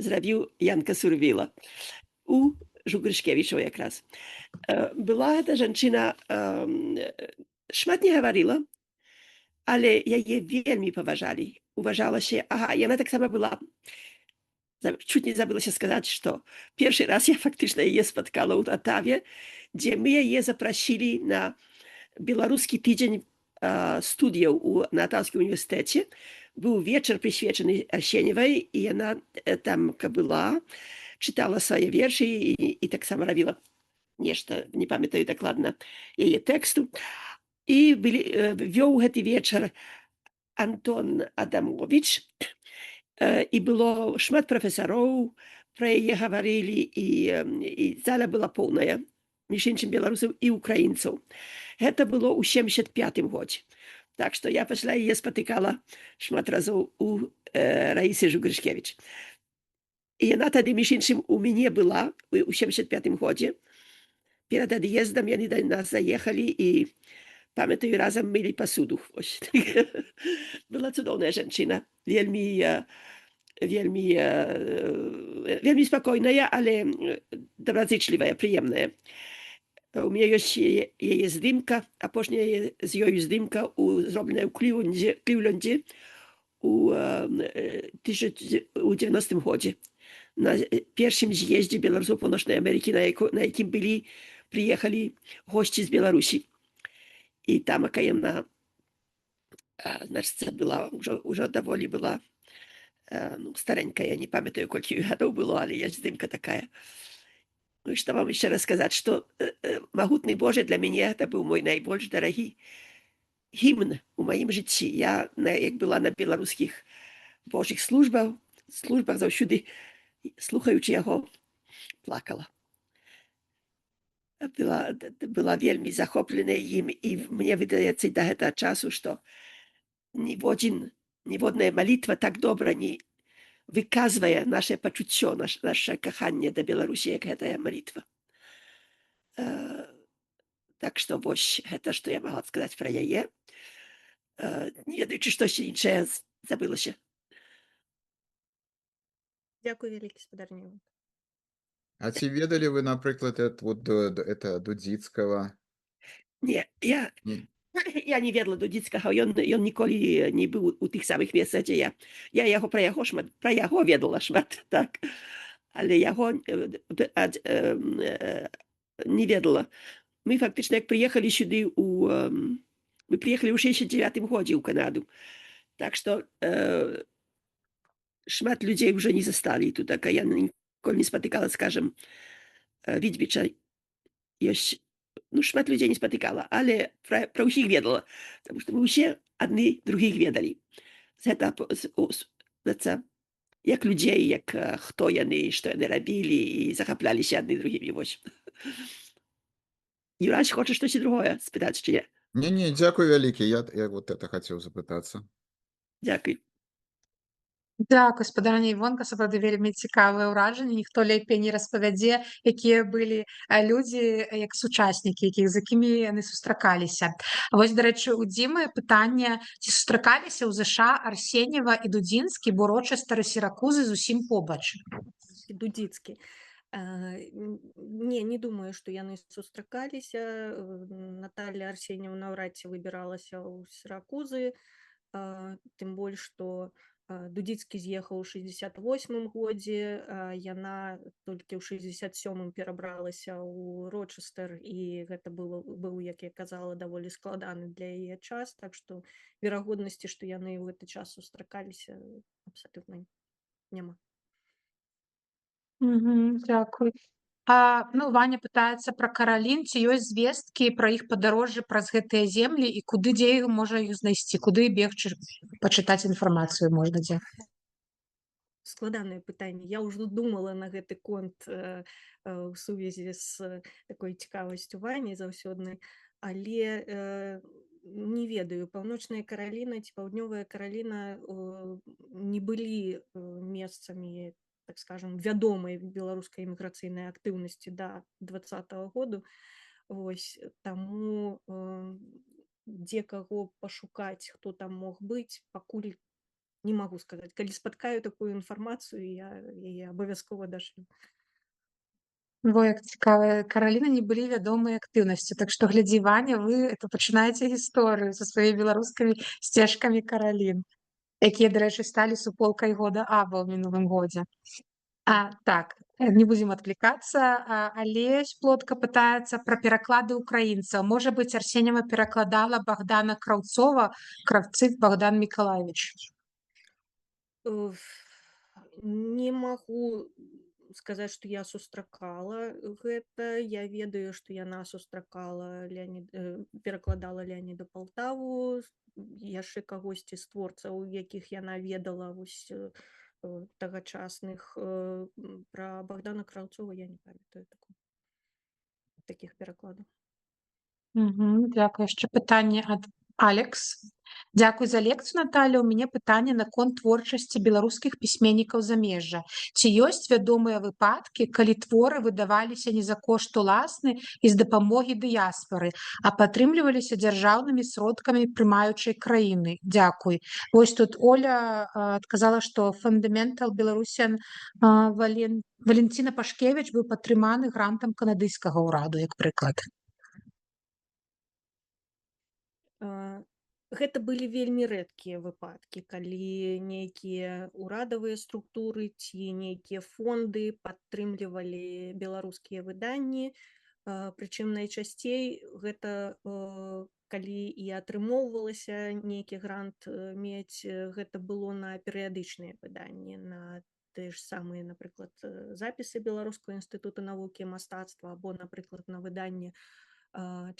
зрабіў Янка Сурвіла у Жугрышкевіча якраз. Была гэта жанчына, шмат не гаварыла, але яе вельмі паважалі. Уважалася. Ага, яна таксама была, чуть не забылася сказаць, што першы раз я фактычна яе спаткала ў Атаве, дзе мы яе запрасілі на беларускі тыдзень студыяў на Атаўскім універсітэце. Быў вечар прысвечаны Арсеньевай, і яна там была, чытала свае вершы і таксама рабіла нешта, не памятаю дакладна яе тэксту. І вёў гэты вечар Антон Адамович, і было шмат прафесароў, пра яе гаварылі, і зала была поўная, між іншым беларусаў і украінцаў. Гэта было ў 75-м годзе. Так што я пасля яе спатыкала шмат разоў у Раісы Жугрышкевіч. І яна тады, між іншым, у мяне была ў 75-м годзе. Перад ад'ездам яны да нас заехалі і, памятаю, разам мылі пасуду. Была цудоўная жанчына, вельмі спакойная, але добразычлівая, прыемная. У мяне ёсць яе здымка, апошняя з ёю здымка, зробленая ў Кліўлендзе у 90-м годзе. На першым з'ездзе беларусаў Паўночнай Амерыкі, на якім прыехалі госці з Беларусі. І тамака яна, значыцца, была, ўжо даволі была старенькая, не памятаю, колькі гадоў было, але ёсць здымка такая. Ну і што вам яшчэ расказаць, што «Магутны Божа» для мяне гэта быў мой найбольш дарагі гімн у маім жыцці. Я, як была на беларускіх божых службах заўсёды, слухаючы яго, плакала. Была вельмі захопленая ім, і мне выдаецца да гэтага часу, што ніводная малітва так добра не выказвае нашае пачуццё, наше каханне да Беларусі, як гэтая малітва. Так што вось гэта, што я магла сказаць пра яе. Не ведаю, ці штосьці іншае забылася. Дзякуй вялікі, спадарня Івонка. А ці ведалі вы, напрыклад, Дудзіцкага? Не, я не ведала Дудзіцкага, ён ніколі не быў у тых самых месцах, дзе я пра яго ведала шмат, так, але яго не ведала. Мы фактычна, як прыехалі сюды мы прыехалі ў 69-м годзе ў Канаду, так што шмат людзей ўжо не засталі тут, так, я ніколі не спатыкала, скажам, Відзьміча. Ёсць, шмат людзей не спатыкала, але пра ўсіх ведала, таму што мы ўсе адны другіх ведалі. Гэта як людзей, як хто яны, што яны рабілі, і захапляліся адны другімі, вось. Юрась, хочешь что-то другое спытаць ці не? Не, дзякуй вялікі, я вот это хацеў запытацца. Дзякуй. Дзякуй, спадарня Івонка, сапраўды вельмі цікавыя ўражанні. Ніхто лепей не распавядзе, якія былі людзі, як сучаснікі, з якімі яны сустракаліся. Вось, дарэчы, у Дзімы пытанне, ці сустракаліся ў ЗША Арсеньева і Дудзінскі, бо Рочэстэр і Сіракузы зусім побач. Дудзіцкі. Не думаю, што яны сустракаліся. Наталья Арсеньева наўрад ці выбіралася ў Сіракузы, тым больш, што Дудзіцкі з'ехаў у 68 годзе, яна толькі ў 67 перабралася ў Рочэстэр, і гэта быў, як я казала, даволі складаны для яе час, так што верагоднасці, што яны ў гэты час сустракаліся, абсалютна няма. Дзякуй. Ваня пытаецца пра Каралін, ці ёсць звесткі пра іх падарожжы праз гэтыя землі і дзе можа іх знайсці, куды бегчы пачытаць інфармацыю можна дзе. Складанае пытанне. Я ўжо думала на гэты конт у сувязі з такой цікавасцю Вані заўсёднай, але не ведаю, Паўночная Караліна ці Паўднёвая Караліна не былі месцамі, так скажем, вядомай беларускай эміграцыйнай актыўнасці да 20-го году. Вось, таму дзе каго пашукаць, хто там мог быць, пакуль не магу сказаць. Калі спаткаю такую інфармацыю, я яе абавязкова дашлю. Во, як цікава. Караліны не былі вядомай актыўнасцю. Так што глядзі, Ваня, вы пачынаеце гісторыю са сваімі беларускімі сцежкамі Каралін, якія, дарэчы, сталі суполкай года Аба ў мінулым годзе. Так, не будзем адвлікацца. Алесь Плотка пытаецца пра пераклады ўкраінцаў. Можа быць, Арсеньева перакладала Богдана Краўцова, Кравцык Богдан Мікалаевич. Не магу сказаць, што я сустракала гэта. Я ведаю, што яна сустракала перакладала Леаніда Палтаву, яшчэ кагосьці з творцаў, якіх яна ведала, вось тагачасных. Пра Богдана Краўцова я не памятаю такіх перакладаў. Дзякуй. Яшчэ пытанне ад Алекс. Дзякуй за лекцыю, Наталя. У мяне пытанне наконт творчасці беларускіх пісьменнікаў замежжа. Ці ёсць вядомыя выпадкі, калі творы выдаваліся не за кошт уласны і з дапамогі дыяспары, а падтрымліваліся дзяржаўнымі сродкамі прымаючай краіны? Дзякуй. Вось тут Оля адказала, што фундаментал Беларусян Валенціна Пашкевіч быў падтрыманы грантам канадыйскага ўраду, як прыклад. Гэта былі вельмі рэдкія выпадкі, калі нейкія ўрадавыя структуры ці нейкія фонды падтрымлівалі беларускія выданні. Прычым найчасцей гэта, калі і атрымоўвалася нейкі грант мець, гэта было на перыядычныя выданні, на тыя ж самыя, напрыклад, запісы Беларускага інстытута навукі і мастацтва або, напрыклад, на выданне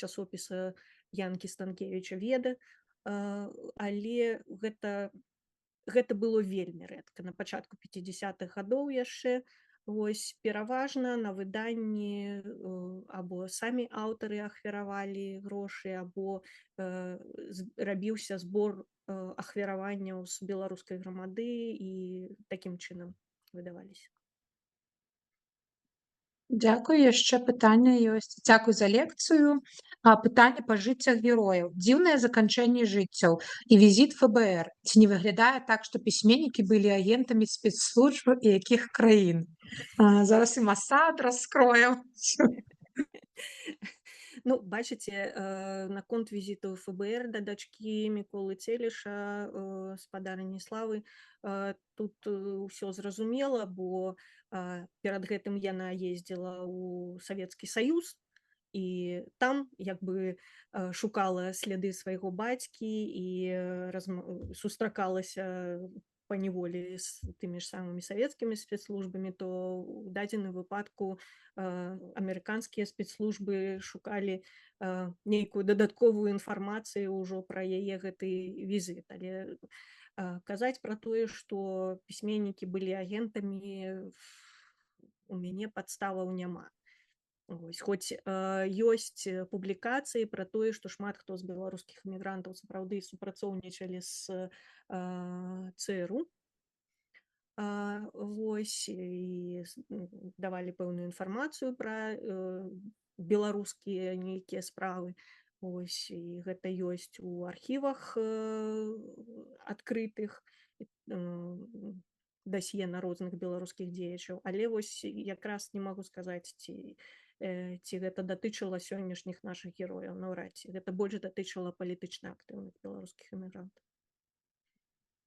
часопіса Янкі Станкевіча «Веда». Але гэта было вельмі рэдка. На пачатку 50-х гадоў яшчэ. Вось, пераважна на выданні або самі аўтары ахвяравалі грошы, або рабіўся збор ахвяраванняў з беларускай грамады і такім чынам выдаваліся. Дзякуй. Яшчэ пытанне ёсць. Дзякуй за лекцыю. Пытанне па жыццях герояў. Дзіўнае заканчэнне жыццяў і візіт ФБР. Ці не выглядае так, што пісьменнікі былі агентамі спецслужб і якіх краін? Зараз і Масад раскроем. Ну, бачыце, наконт візіту ФБР да дачкі Міколы Целіша, спадарні Славы, тут ўсё зразумела, бо перад гэтым яна ездзіла ў Савецкі Саюз, і там як бы шукала сляды свайго бацькі і сустракалася паневолі з тымі ж самымі савецкімі спецслужбамі, то ў дадзеным выпадку амерыканскія спецслужбы шукалі нейкую дадатковую інфармацыю ўжо пра яе гэты візіт. Але казаць пра тое, што пісьменнікі былі агентамі, у мяне падставаў няма. Хоць ёсць публікацыі пра тое, што шмат хто з беларускіх эмігрантаў сапраўды супрацоўнічалі з ЦРУ. І давалі пэўную інфармацыю пра беларускія нейкія справы. І гэта ёсць у архівах адкрытых, дасье на розных беларускіх дзеячаў, але якраз не магу сказаць, ці гэта датычыла сённяшніх нашых герояў, наўрад ці. Гэта больш датычыла палітычна актыўных беларускіх эмігрантаў.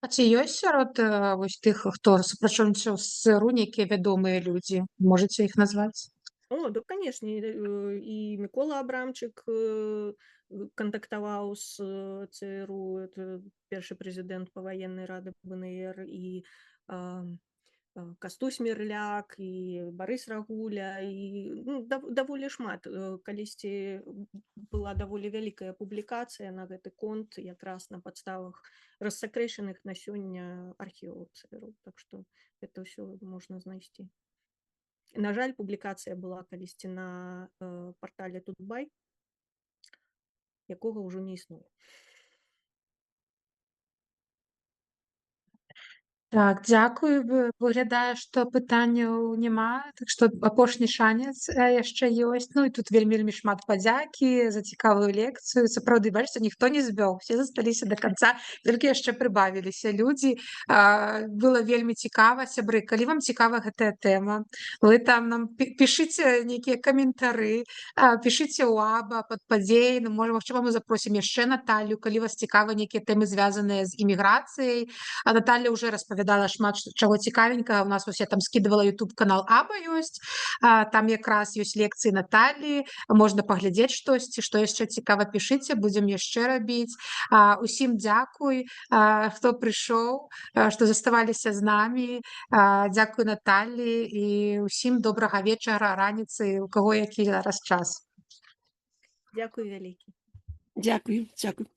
А ці ёсць сярод тых, хто супрацоўнічаў з ЦРУ, нейкія вядомыя людзі? Можаце іх назваць? Да, канешне, і Мікола Абрамчык кантактаваў з ЦРУ, это першы прэзідэнт паваеннай рады БНР, і Кастусь Мерляк, і Барыс Рагуля, і даволі шмат. Калісьці была даволі вялікая публікацыя на гэты конт, якраз на падставах рассакрэчаных на сёння архіваў ЦРУ. Так што гэта ўсё можна знайсці. На жаль, публікацыя была калісьці на партале Тутбай, якога ўжо не існуе. Так, дзякую. Выглядае, што пытанняў няма, так што апошні шанец яшчэ ёсць. І тут вельмі шмат падзякі за цікавую лекцыю. Сапраўды, бачыце, ніхто не збёг, усе засталіся да канца, толькі яшчэ прыбавіліся людзі. Было вельмі цікава, сябры. Калі вам цікава гэтая тэма, вы там нам пішыце нейкія каментары, пішыце ў АБА пад падзеяй, магчыма, мы запросім яшчэ Наталью, калі вас цікава нейкія тэмы, звязаныя з іміграцыяй. А Наталья уже распавядала шмат чаго цікавенькага. У нас я там скидывала YouTube канал АБА ёсць. Там якраз ёсць лекцыі Натальі. Можна паглядзець штосьці, што яшчэ цікава, пішыце, будзем яшчэ рабіць. Усім дзякуй, хто прыйшоў, што заставаліся з намі. Дзякуй Наталі і ўсім добрага вечара, раніцы, у каго які зараз час. Дзякуй вялікі. Дякую, дякую.